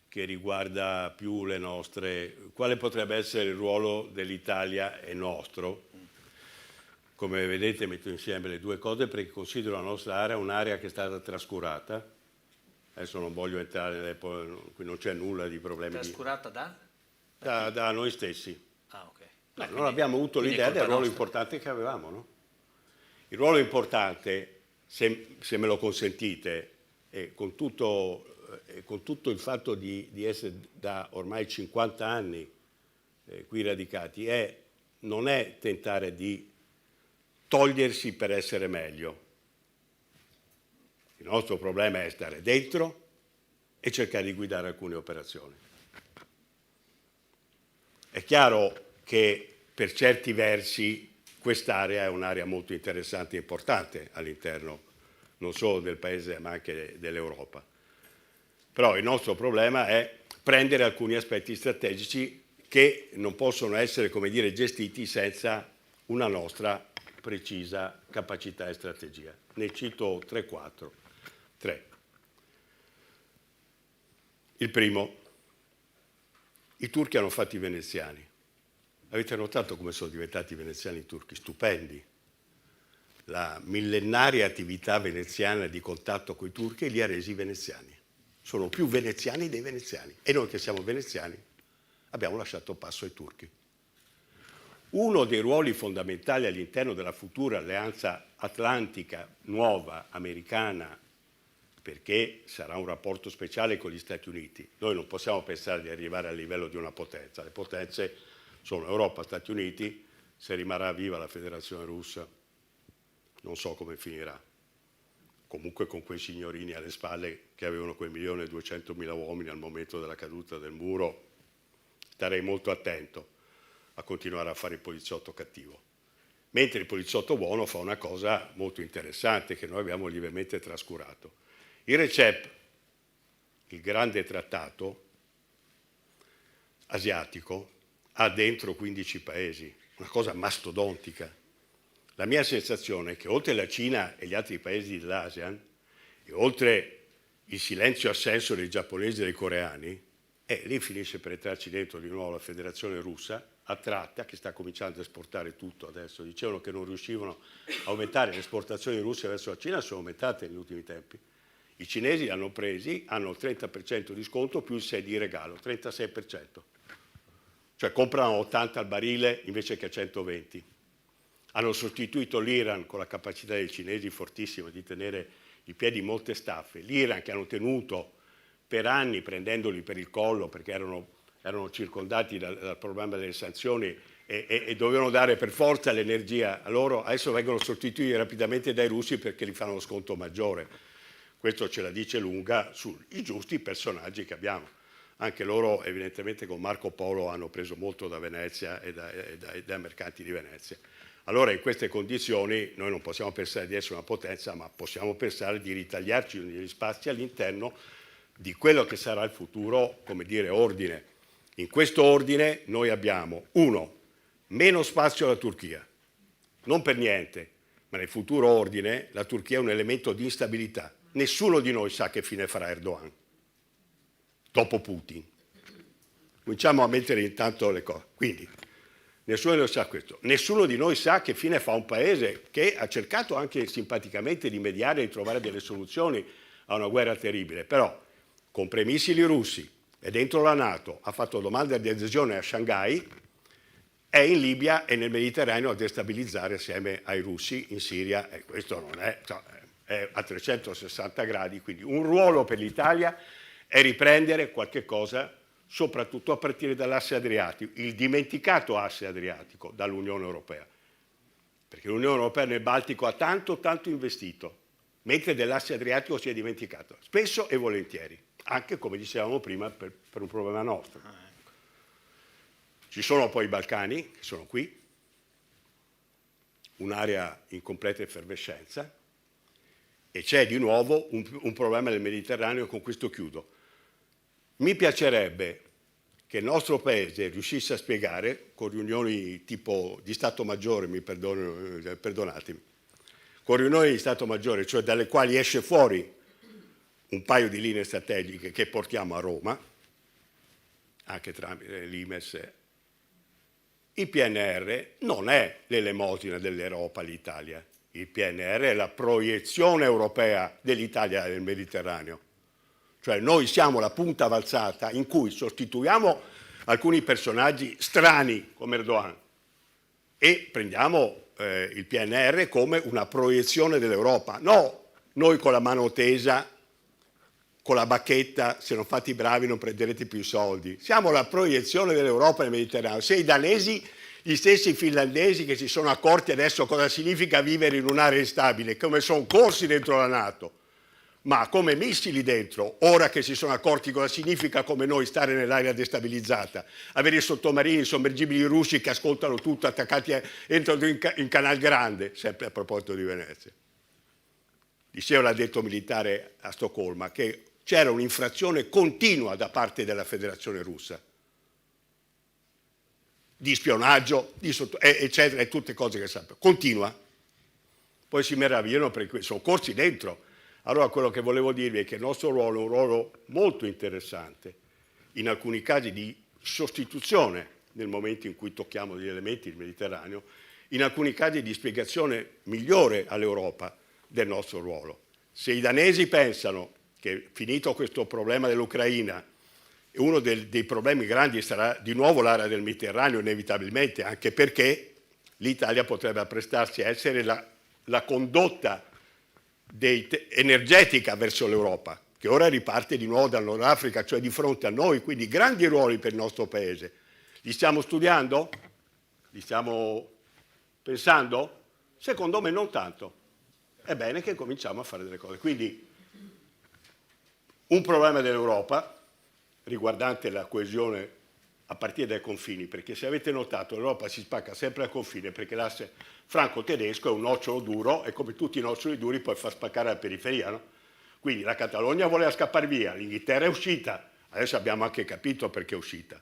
che riguarda più le nostre, quale potrebbe essere il ruolo dell'Italia e nostro. Come vedete metto insieme le due cose perché considero la nostra area un'area che è stata trascurata. Adesso non voglio entrare, qui non c'è nulla di problemi. Trascurata da noi stessi. Ah, ok. No, non abbiamo avuto l'idea del ruolo importante che avevamo, no? Il ruolo importante, se me lo consentite, e con tutto il fatto di essere da ormai 50 anni qui radicati, non è tentare di togliersi per essere meglio. Il nostro problema è stare dentro e cercare di guidare alcune operazioni. È chiaro che per certi versi quest'area è un'area molto interessante e importante all'interno non solo del Paese ma anche dell'Europa. Però il nostro problema è prendere alcuni aspetti strategici che non possono essere, come dire, gestiti senza una nostra precisa capacità e strategia. Ne cito 3-4. Il primo, i turchi hanno fatto i veneziani. Avete notato come sono diventati i veneziani i turchi? Stupendi. La millenaria attività veneziana di contatto con i turchi li ha resi veneziani. Sono più veneziani dei veneziani. E noi che siamo veneziani abbiamo lasciato passo ai turchi. Uno dei ruoli fondamentali all'interno della futura alleanza atlantica nuova americana, perché sarà un rapporto speciale con gli Stati Uniti. Noi non possiamo pensare di arrivare al livello di una potenza. Le potenze sono Europa, Stati Uniti. Se rimarrà viva la Federazione Russa, non so come finirà. Comunque con quei signorini alle spalle che avevano quei 1.200.000 uomini al momento della caduta del muro, starei molto attento a continuare a fare il poliziotto cattivo. Mentre il poliziotto buono fa una cosa molto interessante che noi abbiamo lievemente trascurato. Il RCEP, il grande trattato asiatico, ha dentro 15 paesi, una cosa mastodontica. La mia sensazione è che oltre la Cina e gli altri paesi dell'ASEAN, e oltre il silenzio assenso dei giapponesi e dei coreani, lì finisce per entrarci dentro di nuovo la Federazione Russa, attratta, che sta cominciando a esportare tutto adesso. Dicevano che non riuscivano a aumentare le esportazioni russe verso la Cina, sono aumentate negli ultimi tempi. I cinesi li hanno presi, hanno il 30% di sconto più il 6 di regalo, 36%. Cioè comprano 80 al barile invece che 120. hanno sostituito l'Iran con la capacità dei cinesi fortissima di tenere i piedi in molte staffe. L'Iran che hanno tenuto per anni prendendoli per il collo perché erano circondati dal problema delle sanzioni e dovevano dare per forza l'energia a loro, adesso vengono sostituiti rapidamente dai russi perché li fanno uno sconto maggiore. Questo ce la dice lunga sui giusti personaggi che abbiamo. Anche loro evidentemente con Marco Polo hanno preso molto da Venezia e dai mercanti di Venezia. Allora in queste condizioni noi non possiamo pensare di essere una potenza, ma possiamo pensare di ritagliarci degli spazi all'interno di quello che sarà il futuro, come dire, ordine. In questo ordine noi abbiamo, uno, meno spazio alla Turchia, non per niente, ma nel futuro ordine la Turchia è un elemento di instabilità. Nessuno di noi sa che fine farà Erdogan dopo Putin. Cominciamo a mettere intanto le cose. Quindi, nessuno di noi sa questo. Nessuno di noi sa che fine fa un paese che ha cercato anche simpaticamente di mediare e di trovare delle soluzioni a una guerra terribile. Però, compra i missili russi, è dentro la NATO, ha fatto domanda di adesione a Shanghai, è in Libia e nel Mediterraneo a destabilizzare assieme ai russi in Siria, e questo non è, cioè, è a 360 gradi, quindi un ruolo per l'Italia è riprendere qualche cosa, soprattutto a partire dall'asse adriatico, il dimenticato asse adriatico dall'Unione Europea, perché l'Unione Europea nel Baltico ha tanto investito, mentre dell'asse adriatico si è dimenticato, spesso e volentieri, anche come dicevamo prima per un problema nostro. Ci sono poi i Balcani, che sono qui, un'area in completa effervescenza, e c'è di nuovo un problema del Mediterraneo, e con questo chiudo. Mi piacerebbe che il nostro Paese riuscisse a spiegare, con riunioni tipo di Stato Maggiore, perdonatemi, con riunioni di Stato Maggiore, cioè dalle quali esce fuori un paio di linee strategiche che portiamo a Roma, anche tramite l'Imes. Il PNR non è l'elemosina dell'Europa all'Italia. Il PNR è la proiezione europea dell'Italia nel Mediterraneo. Cioè noi siamo la punta avanzata in cui sostituiamo alcuni personaggi strani come Erdogan e prendiamo il PNR come una proiezione dell'Europa. No, noi con la mano tesa, con la bacchetta, se non fate i bravi non prenderete più soldi. Siamo la proiezione dell'Europa nel Mediterraneo. Se i danesi, gli stessi finlandesi che si sono accorti adesso cosa significa vivere in un'area instabile, come sono corsi dentro la NATO, ma come missili dentro, ora che si sono accorti cosa significa come noi stare nell'area destabilizzata, avere i sottomarini, i sommergibili russi che ascoltano tutto, attaccati, entrano in Canal Grande, sempre a proposito di Venezia. Diceva l'addetto militare a Stoccolma che c'era un'infrazione continua da parte della Federazione Russa, di spionaggio, eccetera, e tutte cose che sappiamo. Continua. Poi si meravigliano perché sono corsi dentro. Allora quello che volevo dirvi è che il nostro ruolo è un ruolo molto interessante, in alcuni casi di sostituzione nel momento in cui tocchiamo gli elementi del Mediterraneo, in alcuni casi di spiegazione migliore all'Europa del nostro ruolo. Se i danesi pensano che finito questo problema dell'Ucraina, uno dei problemi grandi sarà di nuovo l'area del Mediterraneo, inevitabilmente, anche perché l'Italia potrebbe apprestarsi a essere la condotta energetica verso l'Europa, che ora riparte di nuovo dal Nord Africa, cioè di fronte a noi, quindi grandi ruoli per il nostro Paese. Li stiamo studiando? Li stiamo pensando? Secondo me non tanto. È bene che cominciamo a fare delle cose. Quindi un problema dell'Europa riguardante la coesione a partire dai confini, perché se avete notato l'Europa si spacca sempre al confine perché l'asse franco-tedesco è un nocciolo duro e come tutti i noccioli duri poi fa spaccare la periferia, no? Quindi la Catalogna voleva scappare via, l'Inghilterra è uscita, adesso abbiamo anche capito perché è uscita.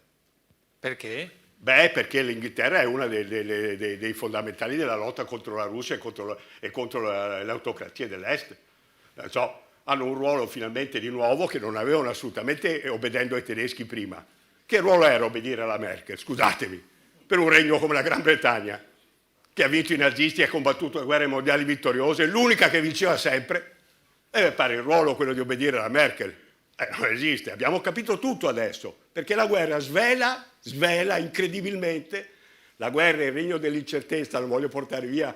Perché? Beh, perché l'Inghilterra è uno dei fondamentali della lotta contro la Russia e contro le autocrazie dell'Est. Hanno un ruolo finalmente di nuovo che non avevano assolutamente obbedendo ai tedeschi prima. Che ruolo era obbedire alla Merkel? Scusatemi, per un regno come la Gran Bretagna, che ha vinto i nazisti e ha combattuto le guerre mondiali vittoriose, l'unica che vinceva sempre, deve fare il ruolo quello di obbedire alla Merkel. Non esiste, abbiamo capito tutto adesso, perché la guerra svela incredibilmente La guerra è il regno dell'incertezza, non voglio portare via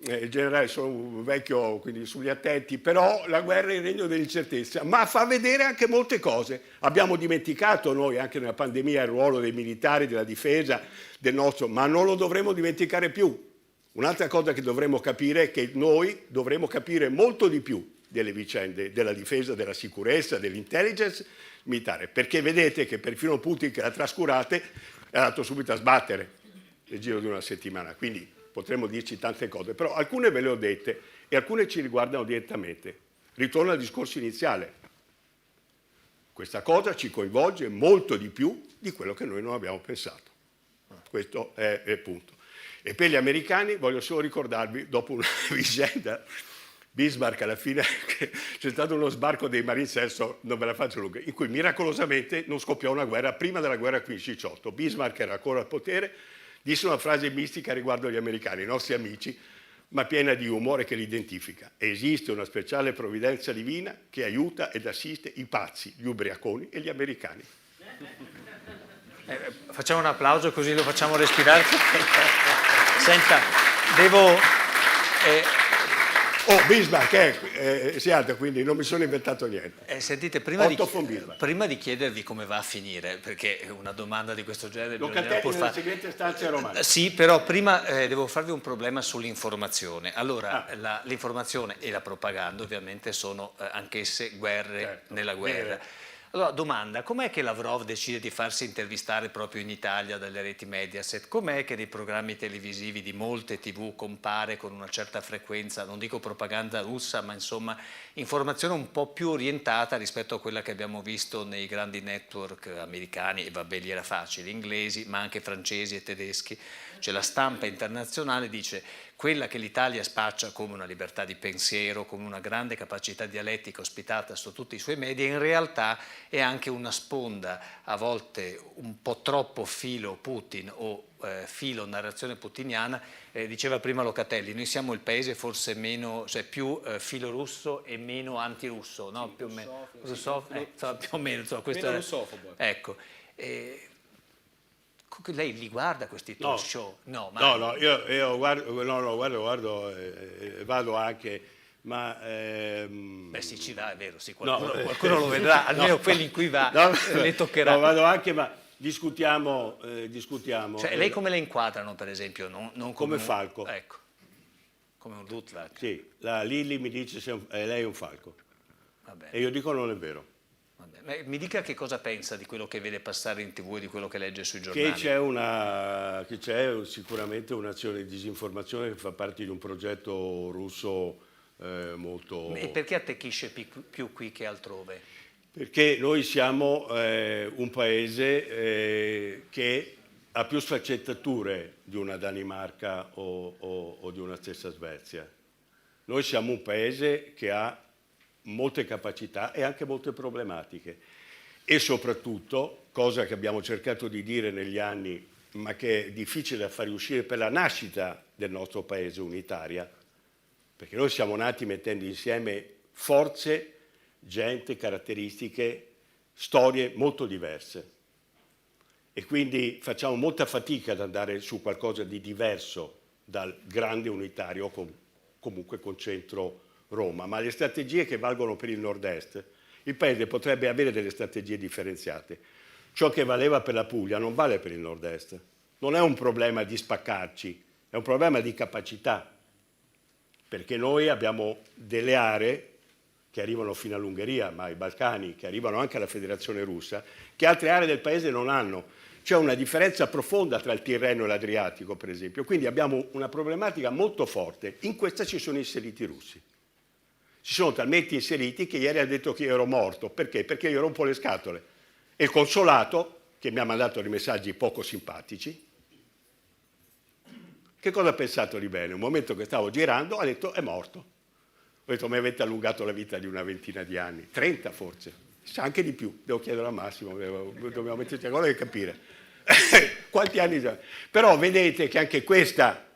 il generale, sono un vecchio, quindi sugli attenti, però la guerra è il regno dell'incertezza, ma fa vedere anche molte cose. Abbiamo dimenticato noi, anche nella pandemia, il ruolo dei militari, della difesa, del nostro, ma non lo dovremo dimenticare più. Un'altra cosa che dovremmo capire è che noi dovremo capire molto di più delle vicende della difesa, della sicurezza, dell'intelligence militare, perché vedete che perfino Putin, che l'ha trascurate, è andato subito a sbattere nel giro di una settimana, quindi potremmo dirci tante cose, però alcune ve le ho dette e alcune ci riguardano direttamente. Ritorno al discorso iniziale. Questa cosa ci coinvolge molto di più di quello che noi non abbiamo pensato. Questo è il punto. E per gli americani voglio solo ricordarvi, dopo una vicenda, Bismarck alla fine, c'è stato uno sbarco dei Marines, adesso non ve la faccio lunga, in cui miracolosamente non scoppiò una guerra prima della guerra 15-18. Bismarck era ancora al potere, disse una frase mistica riguardo agli americani, i nostri amici, ma piena di umore che li identifica. Esiste una speciale provvidenza divina che aiuta ed assiste i pazzi, gli ubriaconi e gli americani. Facciamo un applauso così lo facciamo respirare. Senta, devo... Bismarck si alza, quindi non mi sono inventato niente. Sentite, prima di chiedervi come va a finire, perché una domanda di questo genere... Locatelli nella segreta stanza romana. Sì, però prima devo farvi un problema sull'informazione. Allora, l'informazione e la propaganda ovviamente sono anch'esse guerre, certo, nella guerra. Allora, domanda, com'è che Lavrov decide di farsi intervistare proprio in Italia dalle reti Mediaset? Com'è che nei programmi televisivi di molte TV compare con una certa frequenza, non dico propaganda russa, ma insomma informazione un po' più orientata rispetto a quella che abbiamo visto nei grandi network americani, e vabbè lì era facile, inglesi, ma anche francesi e tedeschi. Cioè la stampa internazionale dice quella che l'Italia spaccia come una libertà di pensiero, come una grande capacità dialettica ospitata su tutti i suoi media, in realtà è anche una sponda, a volte un po' troppo filo Putin o filo narrazione putiniana. Diceva prima Locatelli, noi siamo il paese forse meno, cioè più filo russo e meno antirusso, no? Più o meno. Più o meno, questo meno russofobo. Ecco. Lei li guarda questi talk show? No, io guardo, vado anche, ma... Beh sì, ci va, è vero, sì, qualcuno lo vedrà, almeno quelli in cui va, le toccherà. No, vado anche, ma discutiamo. Cioè, lei come le inquadrano, per esempio? Non come falco. Ecco, come un Dutlag. Sì, la Lilli mi dice lei è un falco. Vabbè. E io dico non è vero. Mi dica che cosa pensa di quello che vede passare in TV e di quello che legge sui giornali. Che c'è sicuramente un'azione di disinformazione che fa parte di un progetto russo molto... E perché attecchisce più qui che altrove? Perché noi siamo un paese che ha più sfaccettature di una Danimarca o di una stessa Svezia. Noi siamo un paese che ha molte capacità e anche molte problematiche e soprattutto, cosa che abbiamo cercato di dire negli anni ma che è difficile da far riuscire per la nascita del nostro paese unitaria, perché noi siamo nati mettendo insieme forze, gente, caratteristiche, storie molto diverse e quindi facciamo molta fatica ad andare su qualcosa di diverso dal grande unitario comunque con centro Roma, ma le strategie che valgono per il nord-est, il paese potrebbe avere delle strategie differenziate. Ciò che valeva per la Puglia non vale per il nord-est. Non è un problema di spaccarci, è un problema di capacità, perché noi abbiamo delle aree che arrivano fino all'Ungheria, ma ai Balcani, che arrivano anche alla Federazione Russa, che altre aree del paese non hanno. C'è una differenza profonda tra il Tirreno e l'Adriatico, per esempio. Quindi abbiamo una problematica molto forte. In questa ci sono inseriti i russi. Si sono talmente inseriti che ieri ha detto che io ero morto. Perché? Perché io rompo le scatole. E il consolato, che mi ha mandato dei messaggi poco simpatici, che cosa ha pensato di bene? Un momento che stavo girando ha detto è morto. Ho detto mi avete allungato la vita di una ventina di anni, 30 forse, anche di più, devo chiedere a Massimo, dobbiamo metterci a cosa e capire. Quanti anni già? Però vedete che anche questa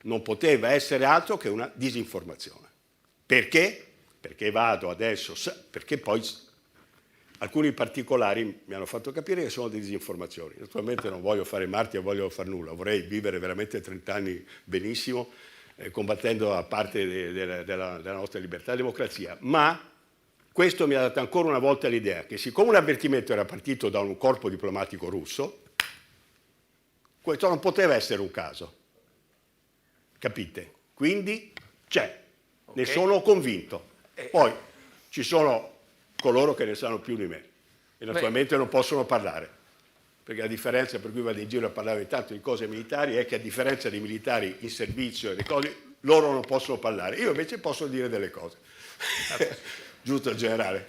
non poteva essere altro che una disinformazione. Perché? Perché vado adesso, perché poi alcuni particolari mi hanno fatto capire che sono disinformazioni. Naturalmente non voglio fare martire, voglio fare nulla, vorrei vivere veramente 30 anni benissimo, combattendo a parte della nostra libertà e democrazia, ma questo mi ha dato ancora una volta l'idea che siccome un avvertimento era partito da un corpo diplomatico russo, questo non poteva essere un caso, capite? Quindi c'è, ne sono convinto. Poi ci sono coloro che ne sanno più di me e naturalmente non possono parlare, perché la differenza per cui vado in giro a parlare tanto di cose militari è che a differenza dei militari in servizio e le cose, loro non possono parlare, io invece posso dire delle cose. Giusto generale.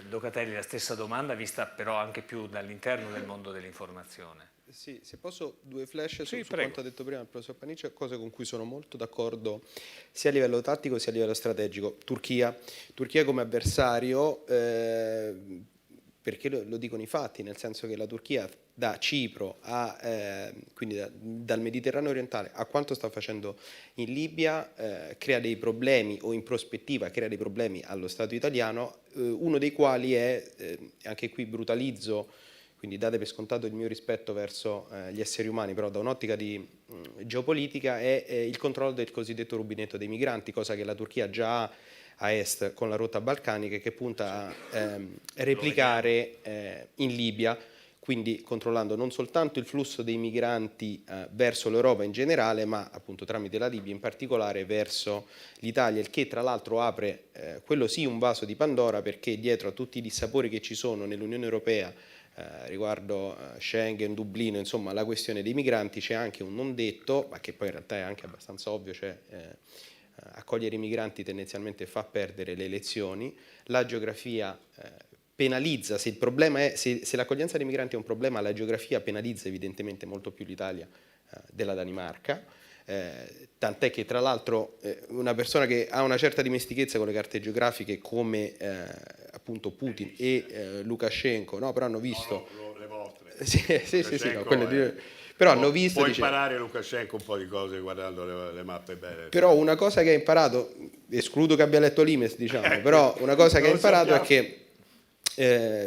Locatelli, la stessa domanda vista però anche più dall'interno del mondo dell'informazione. Sì, se posso due flash su quanto ha detto prima il professor Paniccia, cose con cui sono molto d'accordo sia a livello tattico sia a livello strategico. Turchia come avversario, perché lo dicono i fatti, nel senso che la Turchia da Cipro quindi dal Mediterraneo orientale a quanto sta facendo in Libia crea dei problemi, o in prospettiva crea dei problemi allo Stato italiano, uno dei quali è, anche qui brutalizzo, quindi date per scontato il mio rispetto verso gli esseri umani, però da un'ottica di geopolitica è il controllo del cosiddetto rubinetto dei migranti, cosa che la Turchia già ha a est con la rotta balcanica, che punta a replicare in Libia, quindi controllando non soltanto il flusso dei migranti verso l'Europa in generale, ma appunto tramite la Libia in particolare verso l'Italia, il che tra l'altro apre, quello sì, un vaso di Pandora, perché dietro a tutti i dissapori che ci sono nell'Unione Europea riguardo Schengen, Dublino, insomma la questione dei migranti, c'è anche un non detto, ma che poi in realtà è anche abbastanza ovvio, cioè accogliere i migranti tendenzialmente fa perdere le elezioni, la geografia penalizza, se il problema è, se l'accoglienza dei migranti è un problema, la geografia penalizza evidentemente molto più l'Italia della Danimarca, tant'è che tra l'altro una persona che ha una certa dimestichezza con le carte geografiche come appunto Putin e Lukashenko, no, però hanno visto... No, le vostre. Sì, no, però hanno visto... Può imparare Lukashenko un po' di cose guardando le mappe belle. Però una cosa che ha imparato, escludo che abbia letto l'Imes, diciamo, però una cosa che ha imparato è che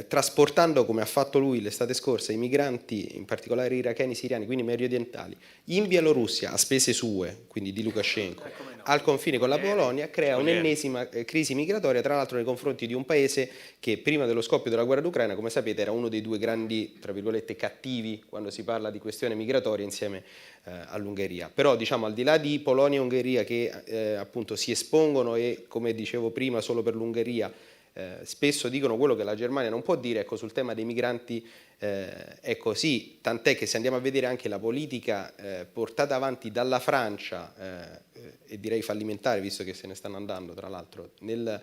trasportando, come ha fatto lui l'estate scorsa, i migranti, in particolare iracheni, siriani, quindi mediorientali, in Bielorussia a spese sue, quindi di Lukashenko, al confine con la Polonia, crea un'ennesima crisi migratoria, tra l'altro nei confronti di un paese che prima dello scoppio della guerra d'Ucraina, come sapete, era uno dei due grandi, tra virgolette, cattivi quando si parla di questione migratoria insieme all'Ungheria. Però diciamo al di là di Polonia e Ungheria che appunto si espongono e, come dicevo prima, solo per l'Ungheria spesso dicono quello che la Germania non può dire, ecco, sul tema dei migranti è così, tant'è che se andiamo a vedere anche la politica portata avanti dalla Francia e direi fallimentare, visto che se ne stanno andando tra l'altro nel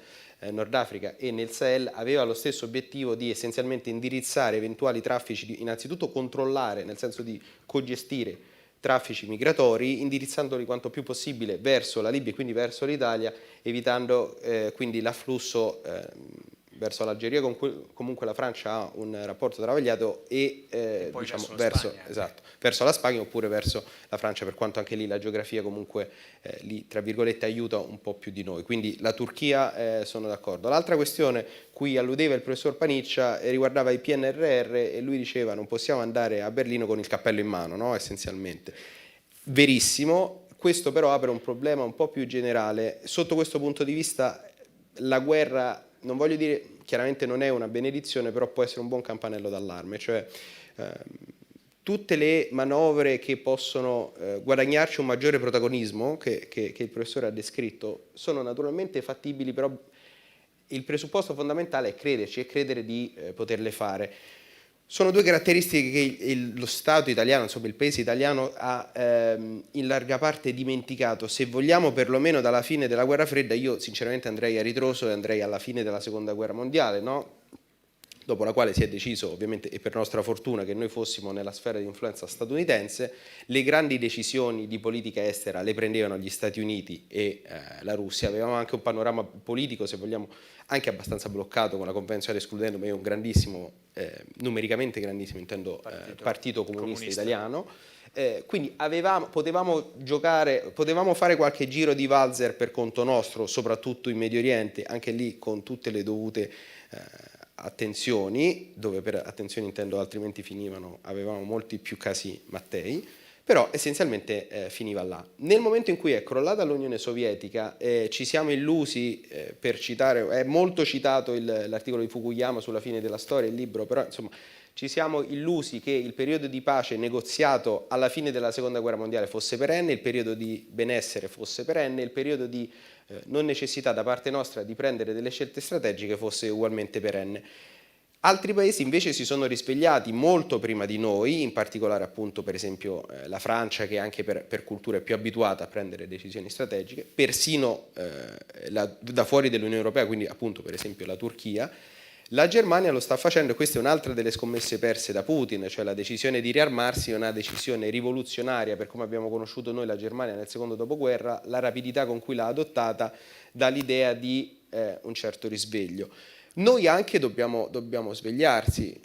Nord Africa e nel Sahel, aveva lo stesso obiettivo di essenzialmente indirizzare eventuali traffici, innanzitutto controllare, nel senso di cogestire traffici migratori, indirizzandoli quanto più possibile verso la Libia e quindi verso l'Italia, evitando quindi l'afflusso verso l'Algeria, con cui comunque la Francia ha un rapporto travagliato, e poi diciamo, verso la Spagna oppure verso la Francia, per quanto anche lì la geografia comunque lì, tra virgolette, aiuta un po' più di noi. Quindi la Turchia sono d'accordo. L'altra questione cui alludeva il professor Paniccia riguardava il PNRR, e lui diceva non possiamo andare a Berlino con il cappello in mano, no? Essenzialmente. Verissimo, questo però apre un problema un po' più generale. Sotto questo punto di vista la guerra, non voglio dire, chiaramente non è una benedizione, però può essere un buon campanello d'allarme, cioè tutte le manovre che possono guadagnarci un maggiore protagonismo, che il professore ha descritto, sono naturalmente fattibili, però il presupposto fondamentale è crederci e credere di poterle fare. Sono due caratteristiche che lo Stato italiano, insomma il paese italiano, ha in larga parte dimenticato. Se vogliamo, perlomeno dalla fine della guerra fredda, io sinceramente andrei a ritroso e andrei alla fine della seconda guerra mondiale, no? Dopo la quale si è deciso, ovviamente, e per nostra fortuna, che noi fossimo nella sfera di influenza statunitense. Le grandi decisioni di politica estera le prendevano gli Stati Uniti e la Russia. Avevamo anche un panorama politico, se vogliamo, anche abbastanza bloccato con la convenzione escludendo, ma è un grandissimo, numericamente grandissimo, intendo, partito comunista italiano. Quindi potevamo fare qualche giro di valzer per conto nostro, soprattutto in Medio Oriente, anche lì con tutte le dovute attenzioni, dove per attenzioni intendo altrimenti avevamo molti più casi Mattei, però essenzialmente finiva là. Nel momento in cui è crollata l'Unione Sovietica ci siamo illusi, per citare, è molto citato l'articolo di Fukuyama sulla fine della storia, il libro, però insomma ci siamo illusi che il periodo di pace negoziato alla fine della Seconda Guerra Mondiale fosse perenne, il periodo di benessere fosse perenne, il periodo di non necessità da parte nostra di prendere delle scelte strategiche fosse ugualmente perenne. Altri paesi invece si sono risvegliati molto prima di noi, in particolare appunto per esempio la Francia, che anche per cultura è più abituata a prendere decisioni strategiche, persino da fuori dell'Unione Europea, quindi appunto per esempio la Turchia. La Germania lo sta facendo, e questa è un'altra delle scommesse perse da Putin, cioè la decisione di riarmarsi è una decisione rivoluzionaria per come abbiamo conosciuto noi la Germania nel secondo dopoguerra, la rapidità con cui l'ha adottata dà l'idea di un certo risveglio. Noi anche dobbiamo svegliarsi,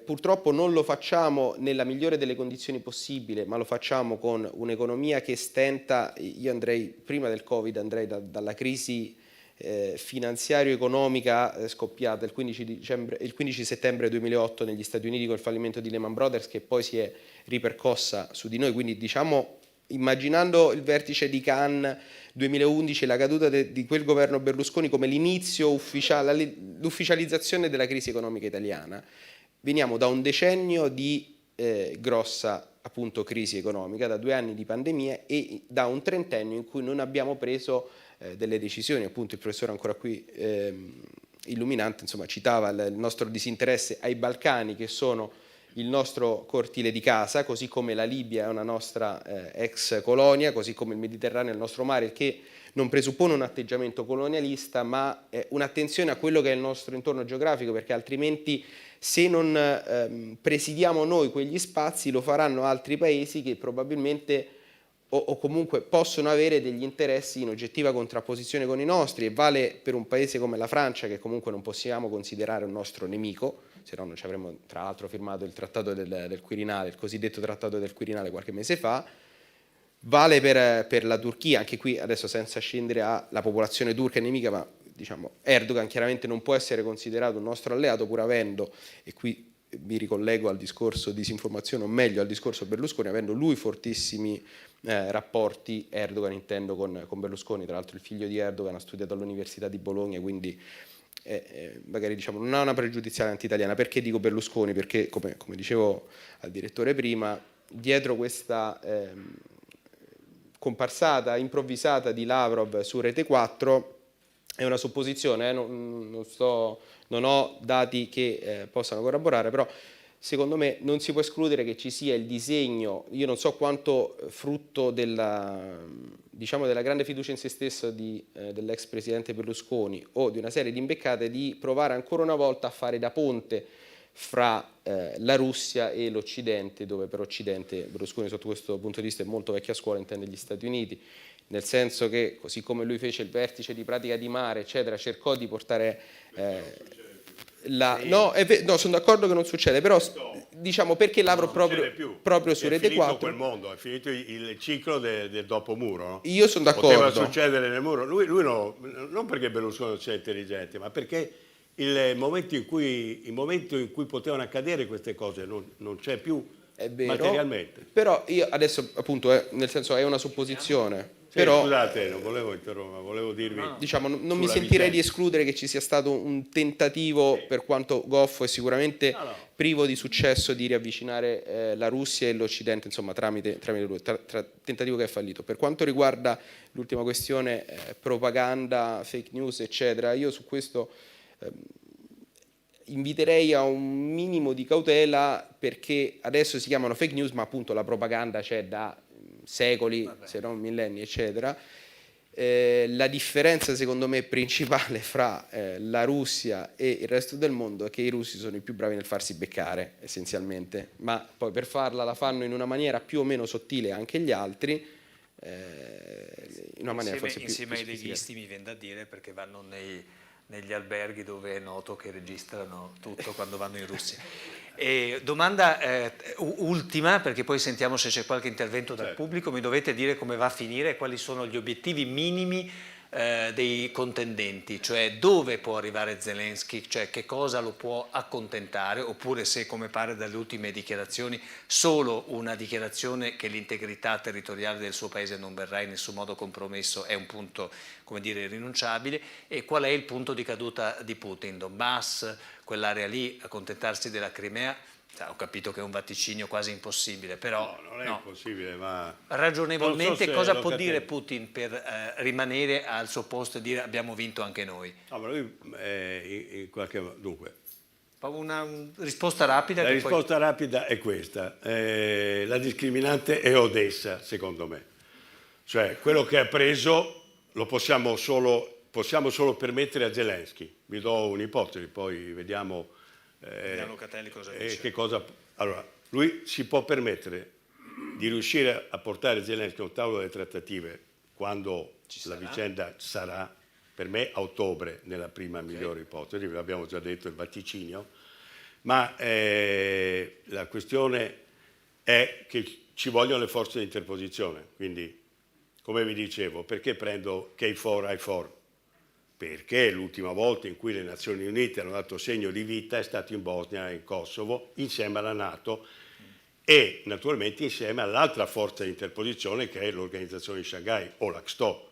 purtroppo non lo facciamo nella migliore delle condizioni possibili, ma lo facciamo con un'economia che stenta. Io andrei, prima del Covid, andrei dalla crisi finanziario-economica scoppiata il 15 settembre 2008 negli Stati Uniti col fallimento di Lehman Brothers, che poi si è ripercossa su di noi, quindi diciamo immaginando il vertice di Cannes 2011, la caduta di quel governo Berlusconi come l'inizio ufficiale, l'ufficializzazione della crisi economica italiana. Veniamo da un decennio di grossa appunto crisi economica, da 2 anni di pandemia e da un trentennio in cui non abbiamo preso delle decisioni. Appunto il professore ancora qui illuminante, insomma, citava il nostro disinteresse ai Balcani, che sono il nostro cortile di casa, così come la Libia è una nostra ex colonia, così come il Mediterraneo è il nostro mare, che non presuppone un atteggiamento colonialista, ma un'attenzione a quello che è il nostro intorno geografico, perché altrimenti se non presidiamo noi quegli spazi lo faranno altri paesi che probabilmente o comunque possono avere degli interessi in oggettiva contrapposizione con i nostri, e vale per un paese come la Francia, che comunque non possiamo considerare un nostro nemico, se no non ci avremmo tra l'altro firmato il trattato del Quirinale, il cosiddetto trattato del Quirinale qualche mese fa. Vale per la Turchia, anche qui adesso senza scendere alla popolazione turca nemica, ma diciamo Erdogan chiaramente non può essere considerato un nostro alleato, pur avendo, e qui mi ricollego al discorso disinformazione, o meglio al discorso Berlusconi, avendo lui fortissimi rapporti, Erdogan intendo, con Berlusconi. Tra l'altro il figlio di Erdogan ha studiato all'Università di Bologna, quindi magari diciamo non ha una pregiudiziale anti-italiana. Perché dico Berlusconi? Perché come dicevo al direttore prima, dietro questa comparsata improvvisata di Lavrov su Rete 4 è una supposizione, non ho dati che possano corroborare, però secondo me non si può escludere che ci sia il disegno, io non so quanto frutto della grande fiducia in se stesso dell'ex presidente Berlusconi o di una serie di imbeccate, di provare ancora una volta a fare da ponte fra la Russia e l'Occidente, dove per Occidente Berlusconi sotto questo punto di vista è molto vecchia scuola, intende gli Stati Uniti, nel senso che così come lui fece il vertice di Pratica di Mare, eccetera, cercò di portare no, sono d'accordo che non succede, però diciamo perché Lavrov proprio su Rete 4 quel mondo, è finito il ciclo del dopo muro, no? Io sono d'accordo. Poteva succedere nel muro, lui no, non perché Berlusconi non sia intelligente, ma perché il momento in cui potevano accadere queste cose non c'è più, è vero, materialmente. Però io adesso appunto nel senso è una supposizione. Sì, però, scusate, non volevo interrompere, volevo dirvi. Diciamo, non mi sentirei di escludere che ci sia stato un tentativo, per quanto goffo e sicuramente privo di successo, di riavvicinare la Russia e l'Occidente, insomma, tramite lui, tentativo che è fallito. Per quanto riguarda l'ultima questione, propaganda, fake news, eccetera, io su questo inviterei a un minimo di cautela, perché adesso si chiamano fake news, ma appunto la propaganda c'è da secoli, se non millenni, eccetera. La differenza secondo me principale fra la Russia e il resto del mondo è che i russi sono i più bravi nel farsi beccare, essenzialmente, ma poi per farla la fanno in una maniera più o meno sottile anche gli altri, in una maniera forse insieme più ai leghisti, mi viene da dire, perché vanno negli alberghi dove è noto che registrano tutto quando vanno in Russia. E domanda ultima, perché poi sentiamo se c'è qualche intervento dal pubblico. Mi dovete dire come va a finire, quali sono gli obiettivi minimi dei contendenti, cioè dove può arrivare Zelensky, cioè che cosa lo può accontentare, oppure se, come pare dalle ultime dichiarazioni, solo una dichiarazione che l'integrità territoriale del suo paese non verrà in nessun modo compromesso è un punto, come dire, irrinunciabile, e qual è il punto di caduta di Putin? Donbass, quell'area lì, accontentarsi della Crimea? Ho capito che è un vaticinio quasi impossibile, però no, non è impossibile, ma ragionevolmente non so se cosa può dire Putin per rimanere al suo posto e dire abbiamo vinto anche noi? No, ma lui in qualche modo, dunque, Una risposta rapida. la risposta rapida è questa: la discriminante è Odessa, secondo me. Cioè, quello che ha preso lo possiamo solo permettere a Zelensky. Vi do un'ipotesi, poi vediamo Locatelli cosa dice. che cosa. Allora, lui si può permettere di riuscire a portare Zelensky a un tavolo delle trattative quando la vicenda sarà, per me, a ottobre, nella prima migliore ipotesi, ve l'abbiamo già detto, il vaticinio, ma la questione è che ci vogliono le forze di interposizione. Quindi, come vi dicevo, perché prendo K4I4? Perché l'ultima volta in cui le Nazioni Unite hanno dato segno di vita è stato in Bosnia e in Kosovo, insieme alla NATO e naturalmente insieme all'altra forza di interposizione che è l'Organizzazione di Shanghai o l'Axto.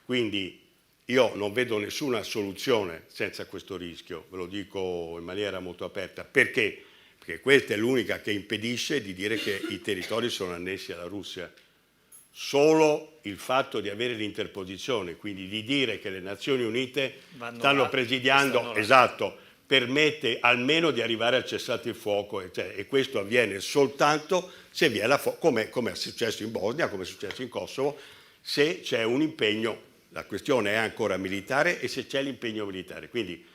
Quindi io non vedo nessuna soluzione senza questo rischio, ve lo dico in maniera molto aperta. Perché? Perché questa è l'unica che impedisce di dire che i territori sono annessi alla Russia. Solo il fatto di avere l'interposizione, quindi di dire che le Nazioni Unite stanno presidiando, esatto, permette almeno di arrivare al cessate il fuoco, e questo avviene soltanto se vi è come è successo in Bosnia, come è successo in Kosovo, se c'è un impegno, la questione è ancora militare, e se c'è l'impegno militare. Quindi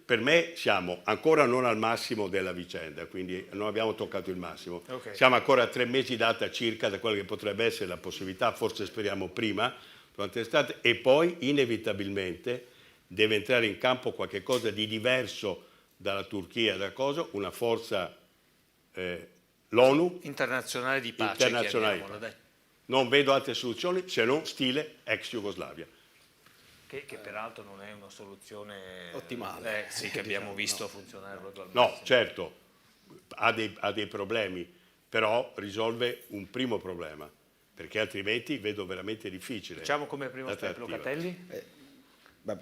per me siamo ancora non al massimo della vicenda, quindi non abbiamo toccato il massimo. Okay. Siamo ancora a 3 mesi data circa da quella che potrebbe essere la possibilità, forse speriamo prima, durante l'estate, e poi inevitabilmente deve entrare in campo qualche cosa di diverso dalla Turchia, da cosa, una forza l'ONU internazionale di pace. Non vedo altre soluzioni se non stile ex Jugoslavia. Che peraltro non è una soluzione ottimale, sì, che abbiamo visto funzionare proprio al massimo. No, certo, ha dei problemi, però risolve un primo problema, perché altrimenti vedo veramente difficile. Diciamo come primo step, Locatelli?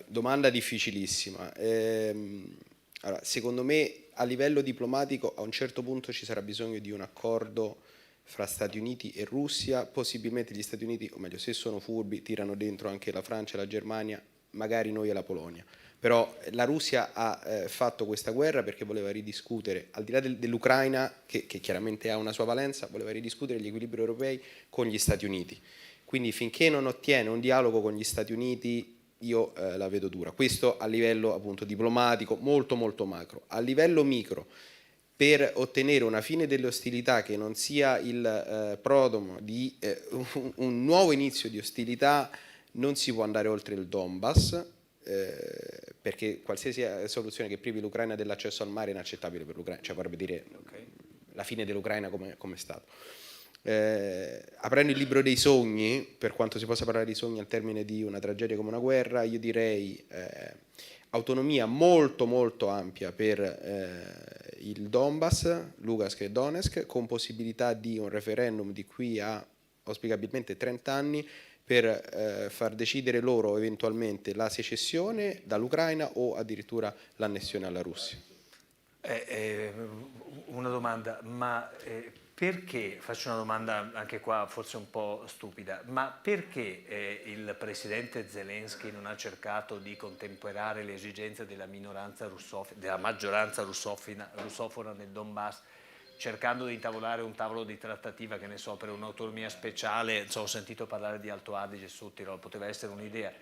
Domanda difficilissima. Allora, secondo me a livello diplomatico a un certo punto ci sarà bisogno di un accordo fra Stati Uniti e Russia, possibilmente gli Stati Uniti, o meglio, se sono furbi, tirano dentro anche la Francia e la Germania, magari noi e la Polonia. Però la Russia ha fatto questa guerra perché voleva ridiscutere, al di là dell'Ucraina, che chiaramente ha una sua valenza, voleva ridiscutere gli equilibri europei con gli Stati Uniti. Quindi finché non ottiene un dialogo con gli Stati Uniti, io la vedo dura. Questo a livello appunto diplomatico, molto molto macro. A livello micro, per ottenere una fine delle ostilità che non sia il prodromo di un nuovo inizio di ostilità, non si può andare oltre il Donbass, perché qualsiasi soluzione che privi l'Ucraina dell'accesso al mare è inaccettabile per l'Ucraina, cioè vorrebbe dire la fine dell'Ucraina come è stato. Aprendo il libro dei sogni, per quanto si possa parlare di sogni al termine di una tragedia come una guerra, io direi autonomia molto molto ampia per il Donbass, Lugansk e Donetsk, con possibilità di un referendum di qui a auspicabilmente 30 anni per far decidere loro eventualmente la secessione dall'Ucraina o addirittura l'annessione alla Russia. Una domanda, ma perché, faccio una domanda anche qua forse un po' stupida, ma perché il presidente Zelensky non ha cercato di contemperare le esigenze della minoranza della maggioranza russofona nel Donbass, cercando di intavolare un tavolo di trattativa, che ne so, per un'autonomia speciale? Ho sentito parlare di Alto Adige e Sud Tirolo, poteva essere un'idea.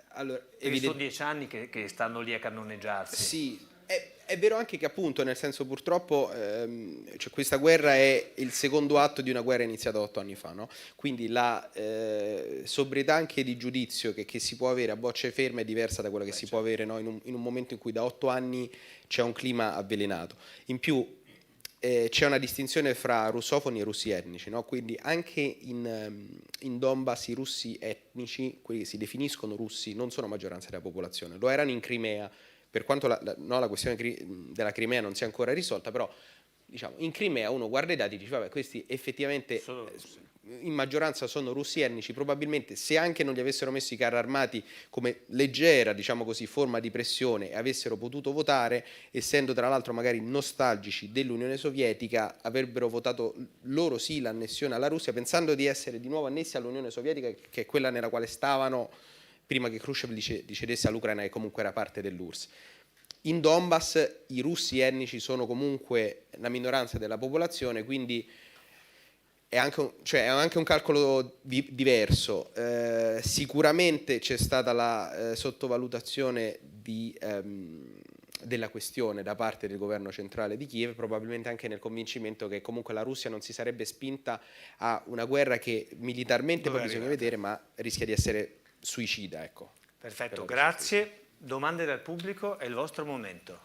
Allora, sono 10 anni che stanno lì a cannoneggiarsi. Sì, È vero anche che appunto, nel senso purtroppo cioè questa guerra è il secondo atto di una guerra iniziata 8 anni fa, no? Quindi la sobrietà anche di giudizio che si può avere a bocce ferme è diversa da quella che si può avere, no? In un momento in cui da 8 anni c'è un clima avvelenato. In più c'è una distinzione fra russofoni e russi etnici, no? Quindi anche in Donbass i russi etnici, quelli che si definiscono russi, non sono maggioranza della popolazione, lo erano in Crimea, per quanto la questione della Crimea non sia ancora risolta, però diciamo, in Crimea uno guarda i dati e dice vabbè, questi effettivamente in maggioranza sono russi etnici, probabilmente se anche non li avessero messo i carri armati come leggera, diciamo così, forma di pressione e avessero potuto votare, essendo tra l'altro magari nostalgici dell'Unione Sovietica, avrebbero votato loro sì l'annessione alla Russia, pensando di essere di nuovo annessi all'Unione Sovietica, che è quella nella quale stavano prima che Khrushchev li cedesse all'Ucraina, che comunque era parte dell'URSS. In Donbass i russi etnici sono comunque la minoranza della popolazione, quindi è anche un calcolo diverso. Sicuramente c'è stata la sottovalutazione della questione da parte del governo centrale di Kiev, probabilmente anche nel convincimento che comunque la Russia non si sarebbe spinta a una guerra che militarmente poi bisogna vedere, ma rischia di essere suicida, ecco. Perfetto, grazie. Domande dal pubblico, è il vostro momento.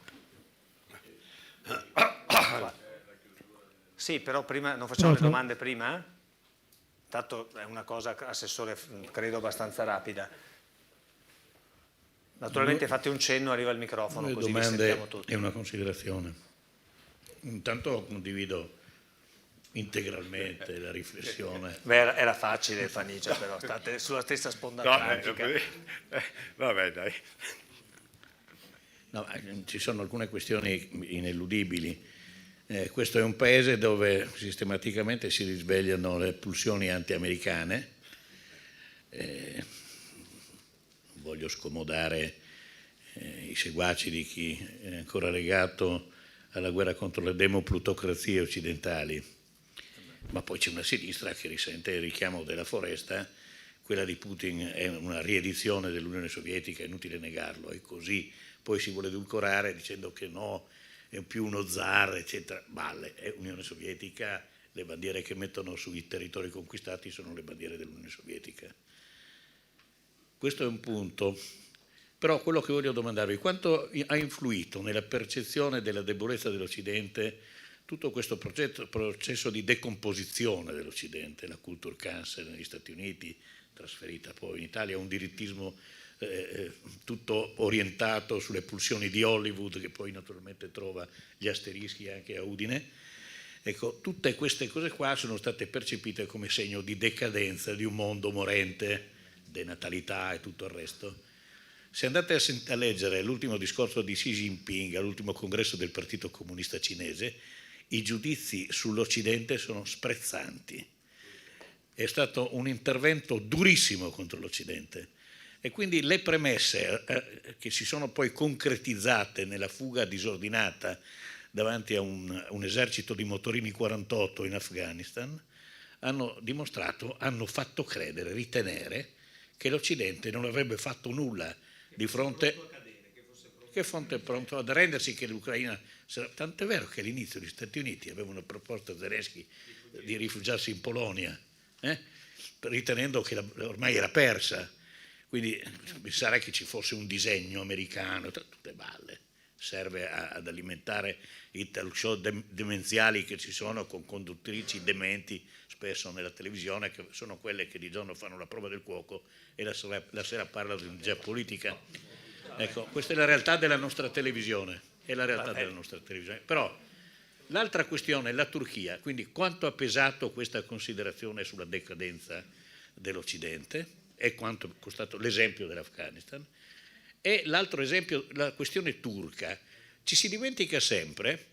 Sì, però prima non facciamo le domande prima? Tanto è una cosa, Assessore, credo abbastanza rapida. Naturalmente fate un cenno, arriva il microfono, così vi sentiamo tutti. È una considerazione. Intanto condivido integralmente la riflessione. Beh, era facile, Panicia, però state sulla stessa sponda atlantica. Vabbè, dai. No, ci sono alcune questioni ineludibili. Questo è un paese dove sistematicamente si risvegliano le pulsioni anti-americane. Non voglio scomodare i seguaci di chi è ancora legato alla guerra contro le demoplutocrazie occidentali, ma poi c'è una sinistra che risente il richiamo della foresta. Quella di Putin è una riedizione dell'Unione Sovietica, è inutile negarlo, e così poi si vuole edulcorare dicendo che no, è più uno zar, eccetera. Balle, è Unione Sovietica, le bandiere che mettono sui territori conquistati sono le bandiere dell'Unione Sovietica. Questo è un punto. Però quello che voglio domandarvi, quanto ha influito nella percezione della debolezza dell'Occidente tutto questo processo di decomposizione dell'Occidente, la culture cancel negli Stati Uniti, trasferita poi in Italia, un dirittismo tutto orientato sulle pulsioni di Hollywood, che poi naturalmente trova gli asterischi anche a Udine. Ecco, tutte queste cose qua sono state percepite come segno di decadenza di un mondo morente, denatalità e tutto il resto. Se andate a leggere l'ultimo discorso di Xi Jinping all'ultimo congresso del Partito Comunista Cinese, i giudizi sull'Occidente sono sprezzanti. È stato un intervento durissimo contro l'Occidente. E quindi le premesse che si sono poi concretizzate nella fuga disordinata davanti a un esercito di motorini 48 in Afghanistan hanno fatto credere, ritenere che l'Occidente non avrebbe fatto nulla di fronte pronto ad arrendersi, che l'Ucraina tant'è vero che all'inizio gli Stati Uniti avevano proposto a Zelensky di rifugiarsi in Polonia, ritenendo che ormai era persa. Quindi pensare che ci fosse un disegno americano, tutte balle, serve ad alimentare i talk show demenziali che ci sono con conduttrici dementi spesso nella televisione, che sono quelle che di giorno fanno la prova del cuoco e la sera parlano di geopolitica. Ecco, questa è la realtà della nostra televisione, Però l'altra questione è la Turchia, quindi quanto ha pesato questa considerazione sulla decadenza dell'Occidente e quanto è costato l'esempio dell'Afghanistan. E l'altro esempio, la questione turca. Ci si dimentica sempre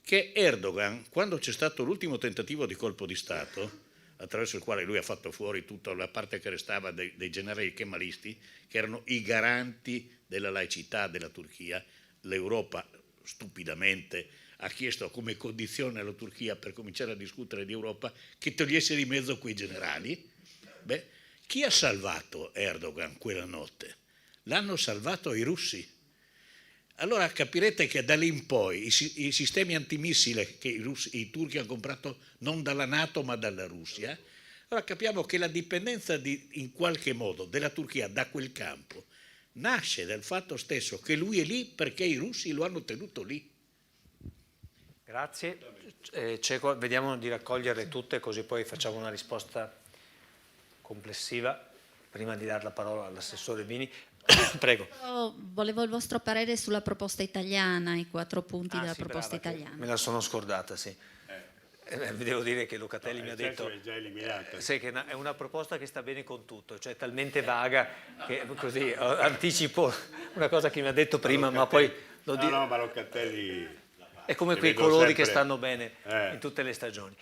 che Erdogan, quando c'è stato l'ultimo tentativo di colpo di Stato, attraverso il quale lui ha fatto fuori tutta la parte che restava dei generali kemalisti, che erano i garanti della laicità della Turchia, l'Europa stupidamente ha chiesto come condizione alla Turchia per cominciare a discutere di Europa che togliesse di mezzo quei generali. Beh, chi ha salvato Erdogan quella notte? L'hanno salvato i russi. allora capirete che da lì in poi i sistemi antimissile che i turchi hanno comprato non dalla NATO ma dalla Russia, allora capiamo che la dipendenza in qualche modo della Turchia da quel campo nasce dal fatto stesso che lui è lì perché i russi lo hanno tenuto lì. Grazie. Vediamo di raccogliere tutte così poi facciamo una risposta complessiva. Prima di dare la parola all'assessore Bini. Prego. Volevo il vostro parere sulla proposta italiana, i 4 punti della proposta italiana. Me la sono scordata, sì. Devo dire che Locatelli mi ha detto è già eliminata. sì, che è una proposta che sta bene con tutto, cioè talmente vaga che così anticipo una cosa che mi ha detto prima, ma poi lo dico. No, ma Locatelli È come quei vedo colori sempre che stanno bene in tutte le stagioni.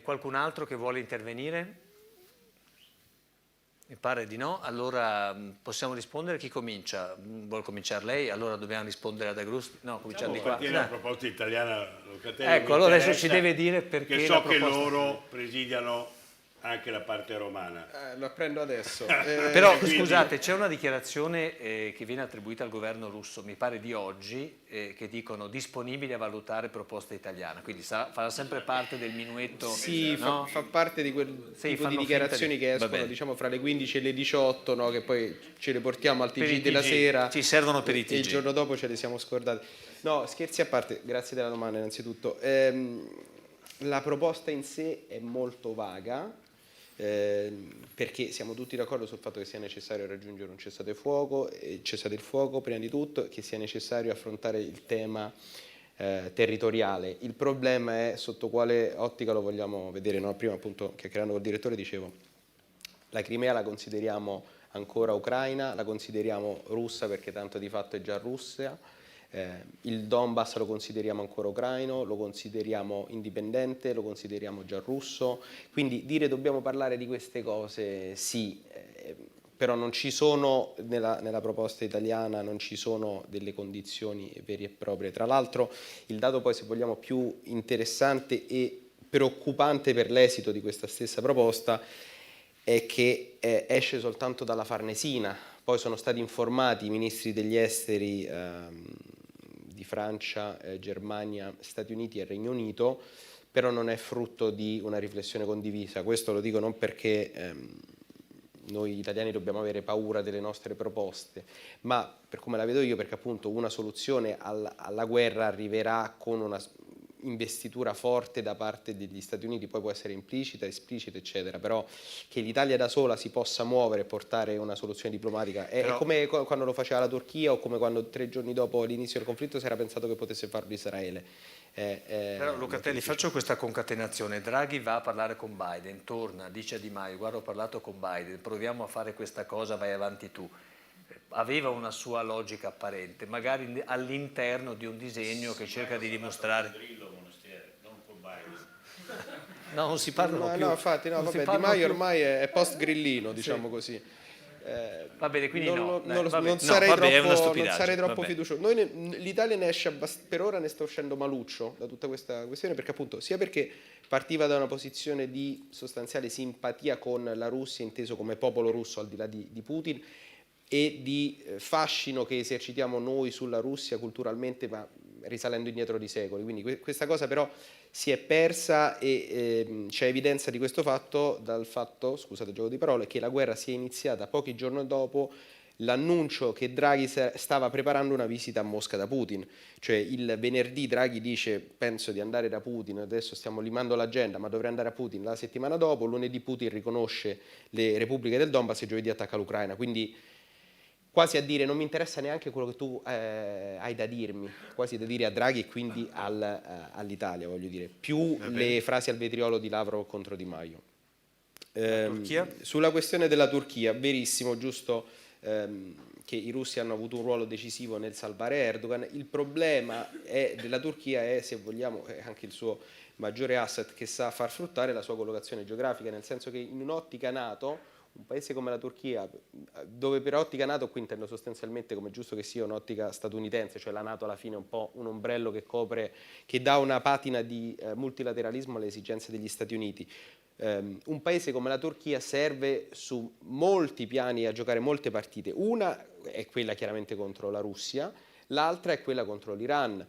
Qualcun altro che vuole intervenire? Mi pare di no, allora possiamo rispondere. Chi comincia? Vuol cominciare lei? Allora dobbiamo rispondere ad Agrusti? No, cominciamo di qua. la proposta italiana Locatelli. Ecco, allora adesso ci deve dire perché che so la che proposta... loro presidiano anche la parte romana. Lo apprendo adesso. Però quindi... scusate, c'è una dichiarazione che viene attribuita al governo russo, mi pare di oggi, che dicono disponibili a valutare proposta italiana, quindi farà sempre parte del minuetto. Sì, no? fa parte di quel tipo di fanno dichiarazioni finta che escono diciamo fra le 15 e le 18, no? Che poi ce le portiamo al Per i TG della TG. sera. Ci servono per i E il TG. giorno dopo ce le siamo scordate. No, scherzi a parte, grazie della domanda innanzitutto. La proposta in sé è molto vaga. Perché siamo tutti d'accordo sul fatto che sia necessario raggiungere un cessate il fuoco prima di tutto, che sia necessario affrontare il tema territoriale. Il problema è sotto quale ottica lo vogliamo vedere, no? Prima appunto chiacchierando col direttore dicevo la Crimea la consideriamo ancora ucraina, la consideriamo russa perché tanto di fatto è già Russia. Il Donbass lo consideriamo ancora ucraino, lo consideriamo indipendente, lo consideriamo già russo, quindi dire dobbiamo parlare di queste cose sì, però non ci sono nella proposta italiana, non ci sono delle condizioni vere e proprie. Tra l'altro il dato poi se vogliamo più interessante e preoccupante per l'esito di questa stessa proposta è che esce soltanto dalla Farnesina. Poi sono stati informati i ministri degli esteri di Francia, Germania, Stati Uniti e Regno Unito, però non è frutto di una riflessione condivisa. Questo lo dico non perché noi italiani dobbiamo avere paura delle nostre proposte, ma per come la vedo io, perché appunto una soluzione alla guerra arriverà con una investitura forte da parte degli Stati Uniti, poi può essere implicita, esplicita, eccetera, però che l'Italia da sola si possa muovere e portare una soluzione diplomatica è come quando lo faceva la Turchia o come quando 3 giorni dopo l'inizio del conflitto si era pensato che potesse farlo Israele. Però Locatelli, faccio questa concatenazione. Draghi va a parlare con Biden, torna, dice a Di Maio guarda ho parlato con Biden, proviamo a fare questa cosa, vai avanti tu. Aveva una sua logica apparente, magari all'interno di un disegno che cerca di dimostrare. No, non si parla più. No, infatti, no, vabbè, Di Maio ormai è post grillino, diciamo così. Va bene, quindi non sarei troppo fiducioso. L'Italia ne esce per ora ne sta uscendo maluccio da tutta questa questione, perché appunto sia perché partiva da una posizione di sostanziale simpatia con la Russia, inteso come popolo russo al di là di Putin, e di fascino che esercitiamo noi sulla Russia culturalmente, ma risalendo indietro di secoli. Quindi questa cosa però si è persa e c'è evidenza di questo fatto dal fatto, scusate il gioco di parole, che la guerra si è iniziata pochi giorni dopo l'annuncio che Draghi stava preparando una visita a Mosca da Putin. Cioè il venerdì Draghi dice penso di andare da Putin, adesso stiamo limando l'agenda ma dovrei andare a Putin la settimana dopo, lunedì Putin riconosce le repubbliche del Donbass e giovedì attacca l'Ucraina, quindi quasi a dire non mi interessa neanche quello che tu hai da dirmi, quasi da dire a Draghi e quindi all'Italia, voglio dire, più le frasi al vetriolo di Lavrov contro Di Maio. Turchia? Sulla questione della Turchia, verissimo, giusto che i russi hanno avuto un ruolo decisivo nel salvare Erdogan. Il problema della Turchia è, se vogliamo, anche il suo maggiore asset che sa far fruttare la sua collocazione geografica, nel senso che in un'ottica NATO un paese come la Turchia, dove per ottica NATO qui intendo sostanzialmente, come è giusto che sia, un'ottica statunitense, cioè la NATO alla fine è un po' un ombrello che copre, che dà una patina di multilateralismo alle esigenze degli Stati Uniti. Un paese come la Turchia serve su molti piani a giocare molte partite. Una è quella chiaramente contro la Russia, l'altra è quella contro l'Iran.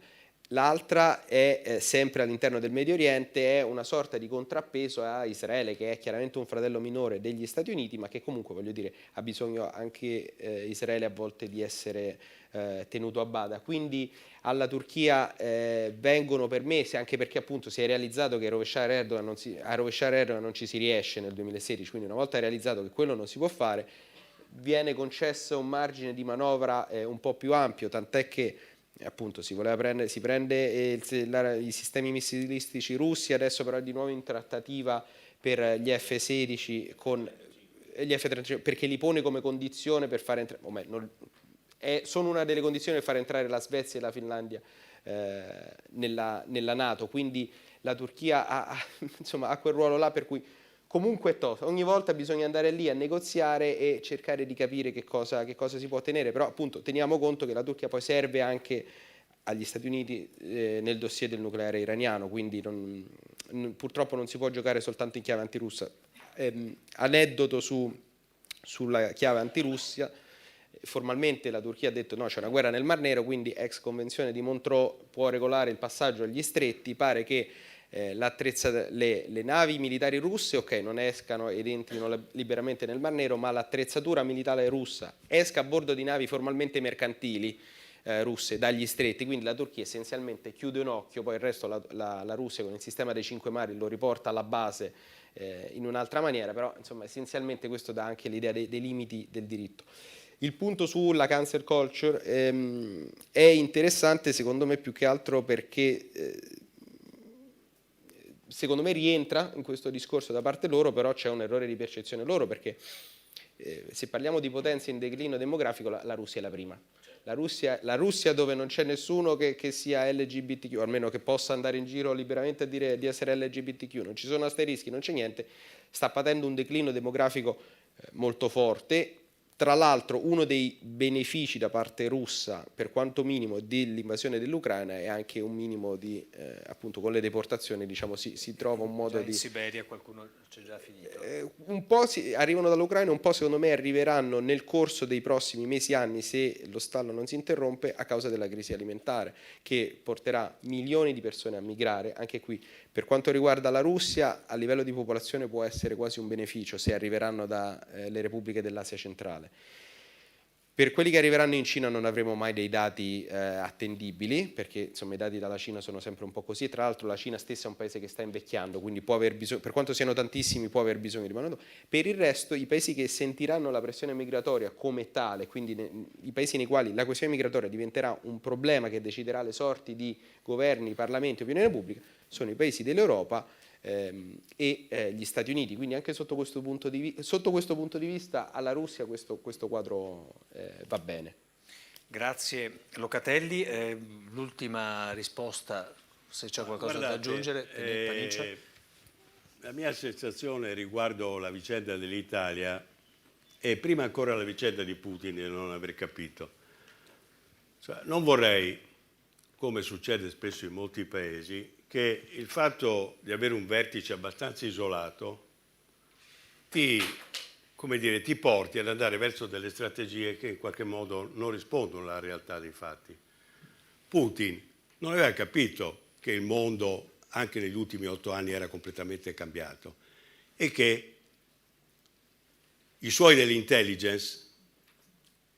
L'altra è sempre all'interno del Medio Oriente, è una sorta di contrappeso a Israele, che è chiaramente un fratello minore degli Stati Uniti, ma che comunque, voglio dire, ha bisogno anche Israele a volte di essere tenuto a bada. Quindi alla Turchia vengono permesse, anche perché appunto si è realizzato che a rovesciare Erdogan non ci si riesce nel 2016, quindi una volta realizzato che quello non si può fare, viene concesso un margine di manovra un po' più ampio, tant'è che appunto si prende i sistemi missilistici russi, adesso però è di nuovo in trattativa per gli F-16 con gli F-35, perché li pone come condizione per fare entrare, sono una delle condizioni per far entrare la Svezia e la Finlandia nella NATO, quindi la Turchia insomma, ha quel ruolo là, per cui comunque è tosto. Ogni volta bisogna andare lì a negoziare e cercare di capire che cosa si può ottenere, però appunto teniamo conto che la Turchia poi serve anche agli Stati Uniti nel dossier del nucleare iraniano, quindi purtroppo non si può giocare soltanto in chiave antirussa. Aneddoto sulla chiave antirussia: formalmente la Turchia ha detto no, c'è una guerra nel Mar Nero, quindi ex convenzione di Montreux può regolare il passaggio agli stretti. Pare che le navi militari russe, ok, non escano ed entrino liberamente nel Mar Nero, ma l'attrezzatura militare russa esca a bordo di navi formalmente mercantili russe dagli stretti, quindi la Turchia essenzialmente chiude un occhio, poi il resto la Russia con il sistema dei 5 mari lo riporta alla base in un'altra maniera, però insomma essenzialmente questo dà anche l'idea dei limiti del diritto. Il punto sulla cancel culture è interessante secondo me più che altro perché secondo me rientra in questo discorso da parte loro, però c'è un errore di percezione loro, perché se parliamo di potenze in declino demografico la Russia è la prima. La Russia dove non c'è nessuno che sia LGBTQ, o almeno che possa andare in giro liberamente a dire di essere LGBTQ, non ci sono asterischi, non c'è niente, sta patendo un declino demografico molto forte. Tra l'altro uno dei benefici da parte russa, per quanto minimo, dell'invasione dell'Ucraina è anche un minimo di, appunto con le deportazioni, diciamo, si trova un modo in di... Siberia qualcuno c'è già finito. Un po' arrivano dall'Ucraina, un po' secondo me arriveranno nel corso dei prossimi mesi, anni, se lo stallo non si interrompe, a causa della crisi alimentare, che porterà milioni di persone a migrare. Anche qui, per quanto riguarda la Russia, a livello di popolazione può essere quasi un beneficio se arriveranno dalle repubbliche dell'Asia centrale. Per quelli che arriveranno in Cina non avremo mai dei dati attendibili, perché insomma i dati dalla Cina sono sempre un po' così. Tra l'altro la Cina stessa è un paese che sta invecchiando, quindi può aver bisogno, per quanto siano tantissimi, può aver bisogno di manodopera. Per il resto i paesi che sentiranno la pressione migratoria come tale, quindi i paesi nei quali la questione migratoria diventerà un problema che deciderà le sorti di governi, parlamenti, opinione pubblica, sono i paesi dell'Europa e gli Stati Uniti. Quindi anche sotto questo punto di vista alla Russia questo quadro va bene. Grazie Locatelli. L'ultima risposta, se c'è qualcosa da aggiungere. Paniccia. La mia sensazione riguardo la vicenda dell'Italia è prima ancora la vicenda di Putin di non aver capito. Cioè, non vorrei, come succede spesso in molti paesi, che il fatto di avere un vertice abbastanza isolato ti porti ad andare verso delle strategie che in qualche modo non rispondono alla realtà dei fatti. Putin non aveva capito che il mondo anche negli ultimi 8 anni era completamente cambiato e che i suoi dell'intelligence,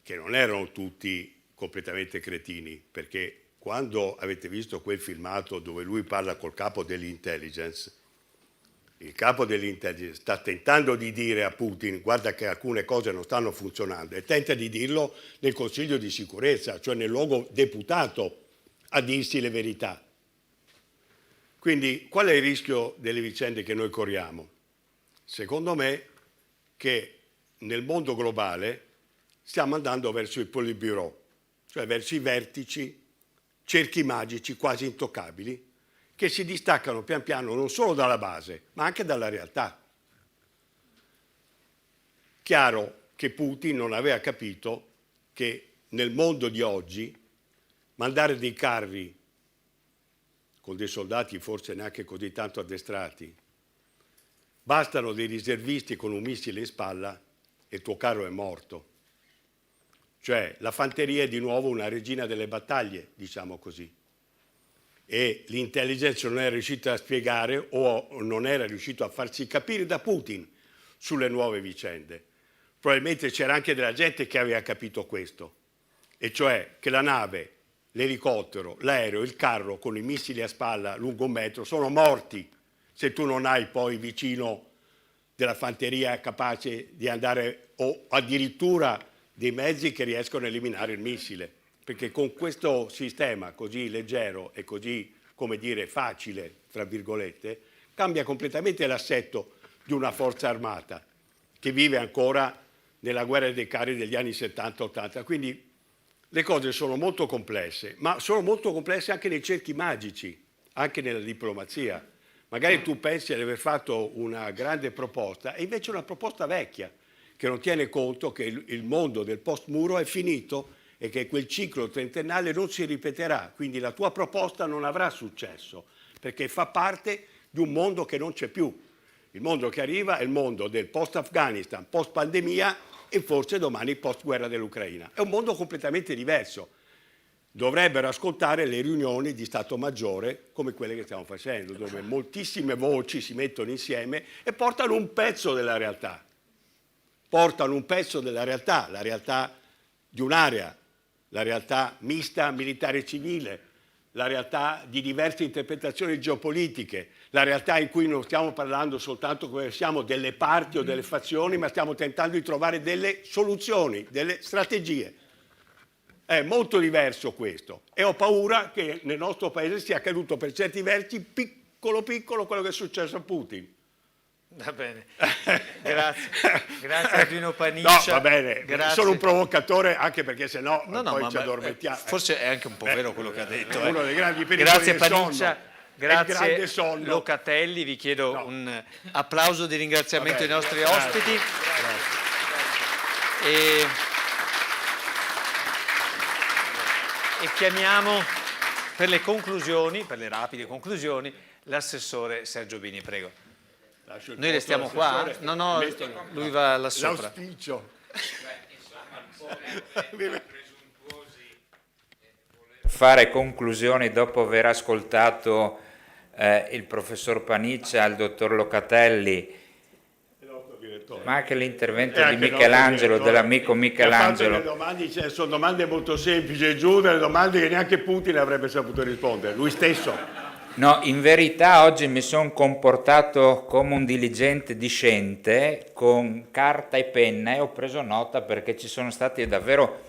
che non erano tutti completamente cretini, perché quando avete visto quel filmato dove lui parla col capo dell'intelligence, il capo dell'intelligence sta tentando di dire a Putin guarda che alcune cose non stanno funzionando e tenta di dirlo nel Consiglio di sicurezza, cioè nel luogo deputato a dirsi le verità. Quindi qual è il rischio delle vicende che noi corriamo? Secondo me che nel mondo globale stiamo andando verso il Politburo, cioè verso i vertici, cerchi magici quasi intoccabili, che si distaccano pian piano non solo dalla base, ma anche dalla realtà. Chiaro che Putin non aveva capito che nel mondo di oggi mandare dei carri con dei soldati forse neanche così tanto addestrati, bastano dei riservisti con un missile in spalla e il tuo carro è morto. Cioè la fanteria è di nuovo una regina delle battaglie, diciamo così. E l'intelligence non è riuscita a spiegare o non era riuscito a farsi capire da Putin sulle nuove vicende. Probabilmente c'era anche della gente che aveva capito questo, e cioè che la nave, l'elicottero, l'aereo, il carro con i missili a spalla lungo 1 metro sono morti se tu non hai poi vicino della fanteria capace di andare, o addirittura dei mezzi che riescono a eliminare il missile. Perché con questo sistema così leggero e così, come dire, facile, tra virgolette, cambia completamente l'assetto di una forza armata che vive ancora nella guerra dei carri degli anni 70-80. Quindi le cose sono molto complesse, ma sono molto complesse anche nei cerchi magici, anche nella diplomazia. Magari tu pensi di aver fatto una grande proposta e invece è una proposta vecchia, che non tiene conto che il mondo del post-muro è finito e che quel ciclo trentennale non si ripeterà. Quindi la tua proposta non avrà successo, perché fa parte di un mondo che non c'è più. Il mondo che arriva è il mondo del post-Afghanistan, post-pandemia e forse domani post-guerra dell'Ucraina. È un mondo completamente diverso. Dovrebbero ascoltare le riunioni di Stato Maggiore come quelle che stiamo facendo, dove moltissime voci si mettono insieme e portano un pezzo della realtà. Portano un pezzo della realtà, la realtà di un'area, la realtà mista militare-civile, la realtà di diverse interpretazioni geopolitiche, la realtà in cui non stiamo parlando soltanto come siamo delle parti o delle fazioni, ma stiamo tentando di trovare delle soluzioni, delle strategie. È molto diverso questo e ho paura che nel nostro paese sia accaduto per certi versi piccolo quello che è successo a Putin. Va bene, grazie Arduino Paniccia. No, va bene, grazie. sono un provocatore anche perché sennò No, poi ma ci addormentiamo. Forse è anche un po' vero quello che ha detto. È uno dei grandi pericoli Grazie del sonno. Paniccia, È il grande grazie sonno. Locatelli, vi chiedo un applauso di ringraziamento ai nostri ospiti. E chiamiamo per le conclusioni, per le rapide conclusioni, l'assessore Sergio Bini, prego. Noi restiamo qua? No, lui va là sopra. L'auspicio. Fare conclusioni dopo aver ascoltato il professor Paniccia, il dottor Locatelli, ma anche l'intervento di Michelangelo, dell'amico Michelangelo. Le domande, sono domande molto semplici e giù delle domande che neanche Putin avrebbe saputo rispondere, lui stesso. No, in verità oggi mi sono comportato come un diligente discente, con carta e penna, e ho preso nota perché ci sono stati davvero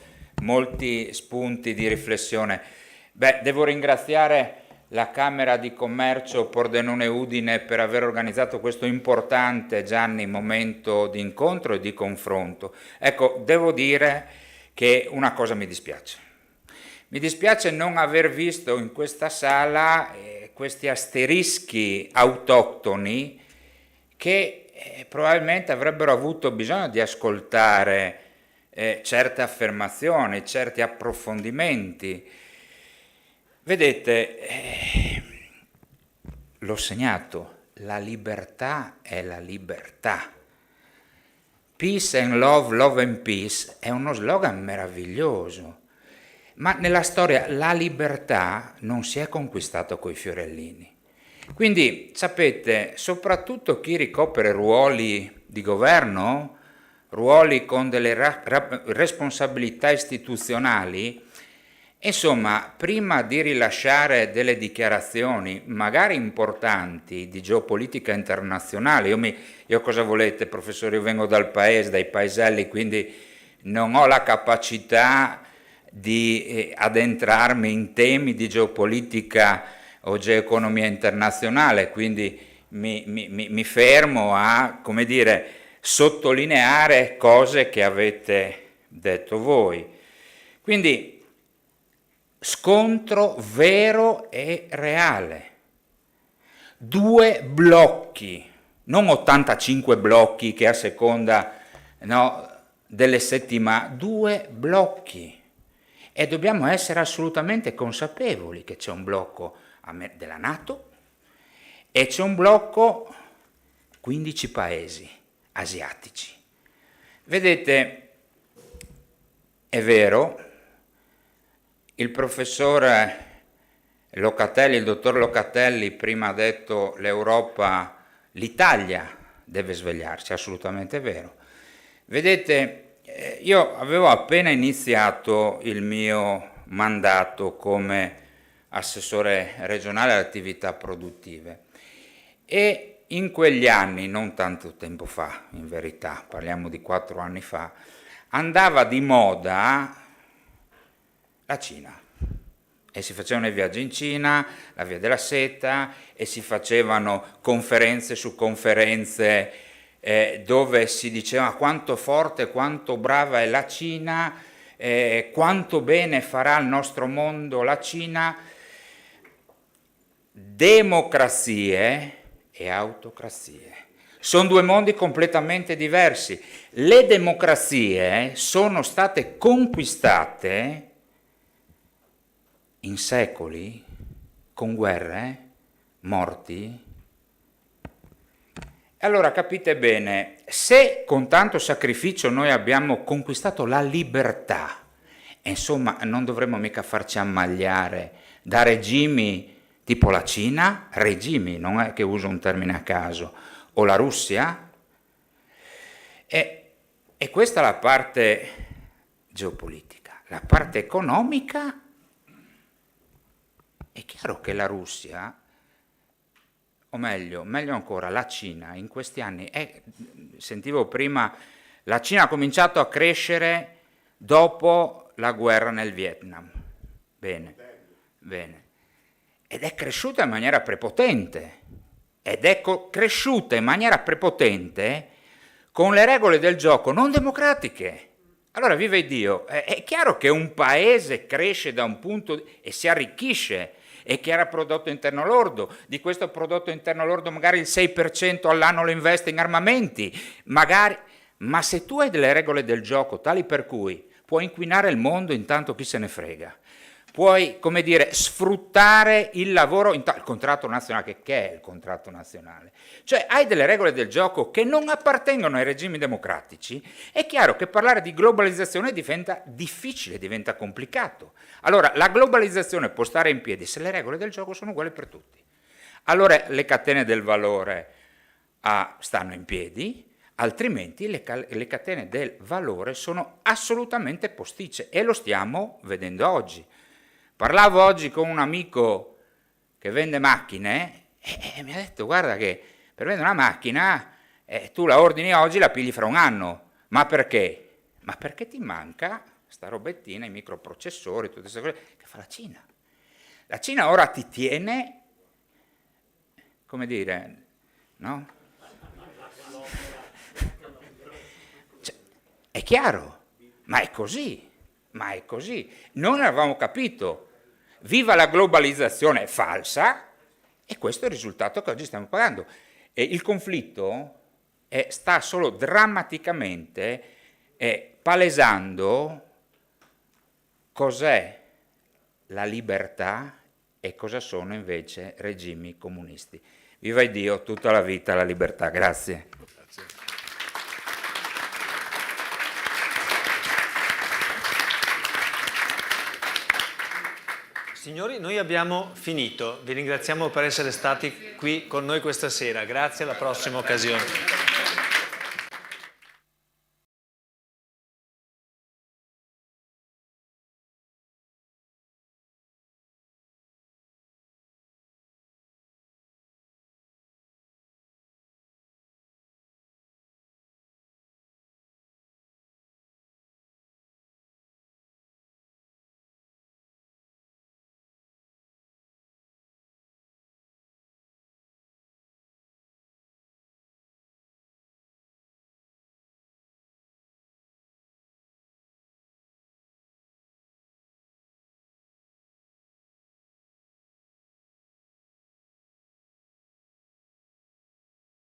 molti spunti di riflessione. Devo ringraziare la Camera di Commercio Pordenone Udine per aver organizzato questo importante, Gianni, momento di incontro e di confronto. Ecco, devo dire che una cosa mi dispiace. Mi dispiace non aver visto in questa sala questi asterischi autoctoni che probabilmente avrebbero avuto bisogno di ascoltare certe affermazioni, certi approfondimenti. Vedete, l'ho segnato, la libertà è la libertà. Peace and love, love and peace è uno slogan meraviglioso, ma nella storia la libertà non si è conquistata coi fiorellini. Quindi, sapete, soprattutto chi ricopre ruoli di governo, ruoli con delle responsabilità istituzionali, insomma, prima di rilasciare delle dichiarazioni, magari importanti, di geopolitica internazionale, io cosa volete, professore, io vengo dai paeselli, quindi non ho la capacità di addentrarmi in temi di geopolitica o geoeconomia internazionale, quindi mi fermo a, come dire, sottolineare cose che avete detto voi. Quindi, scontro vero e reale. 2 blocchi, non 85 blocchi che a seconda delle settimane, 2 blocchi. E dobbiamo essere assolutamente consapevoli che c'è un blocco della NATO e c'è un blocco 15 paesi asiatici. Vedete, È vero, il professore Locatelli, il dottor Locatelli prima ha detto l'Italia deve svegliarsi, assolutamente vero. Vedete, io avevo appena iniziato il mio mandato come assessore regionale alle attività produttive e in quegli anni, non tanto tempo fa, in verità, parliamo di 4 anni fa, andava di moda la Cina. E si facevano i viaggi in Cina, la via della seta, e si facevano conferenze su conferenze dove si diceva quanto forte, quanto brava è la Cina, quanto bene farà il nostro mondo la Cina. Democrazie e autocrazie. Sono 2 mondi completamente diversi. Le democrazie sono state conquistate in secoli, con guerre, morti. Allora capite bene, se con tanto sacrificio noi abbiamo conquistato la libertà, insomma non dovremmo mica farci ammagliare da regimi tipo la Cina, regimi, non è che uso un termine a caso, o la Russia, e questa è la parte geopolitica. La parte economica, è chiaro che la Russia, o meglio ancora la Cina, in questi anni, sentivo prima, la Cina ha cominciato a crescere dopo la guerra nel Vietnam. Bene. Ed è cresciuta in maniera prepotente. Con le regole del gioco non democratiche. Allora, viva Dio, è chiaro che un paese cresce da un punto e si arricchisce e che era prodotto interno lordo, di questo prodotto interno lordo magari il 6% all'anno lo investe in armamenti, magari, ma se tu hai delle regole del gioco tali per cui puoi inquinare il mondo intanto chi se ne frega, puoi, come dire, sfruttare il lavoro, il contratto nazionale, che è il contratto nazionale? Cioè hai delle regole del gioco che non appartengono ai regimi democratici, è chiaro che parlare di globalizzazione diventa difficile, diventa complicato. Allora la globalizzazione può stare in piedi se le regole del gioco sono uguali per tutti. Allora le catene del valore stanno in piedi, altrimenti le catene del valore sono assolutamente posticce e lo stiamo vedendo oggi. Parlavo oggi con un amico che vende macchine e mi ha detto guarda che per vendere una macchina tu la ordini oggi, la pigli fra un anno. Ma perché? Ma perché ti manca sta robettina, i microprocessori, tutte queste cose che fa la Cina. La Cina ora ti tiene, come dire, no? Cioè, è chiaro, ma è così. Noi non avevamo capito. Viva la globalizzazione falsa, e questo è il risultato che oggi stiamo pagando. E il conflitto sta solo drammaticamente palesando cos'è la libertà e cosa sono invece regimi comunisti. Viva Dio, tutta la vita la libertà. Grazie. Signori, noi abbiamo finito. Vi ringraziamo per essere stati qui con noi questa sera. Grazie, alla prossima occasione.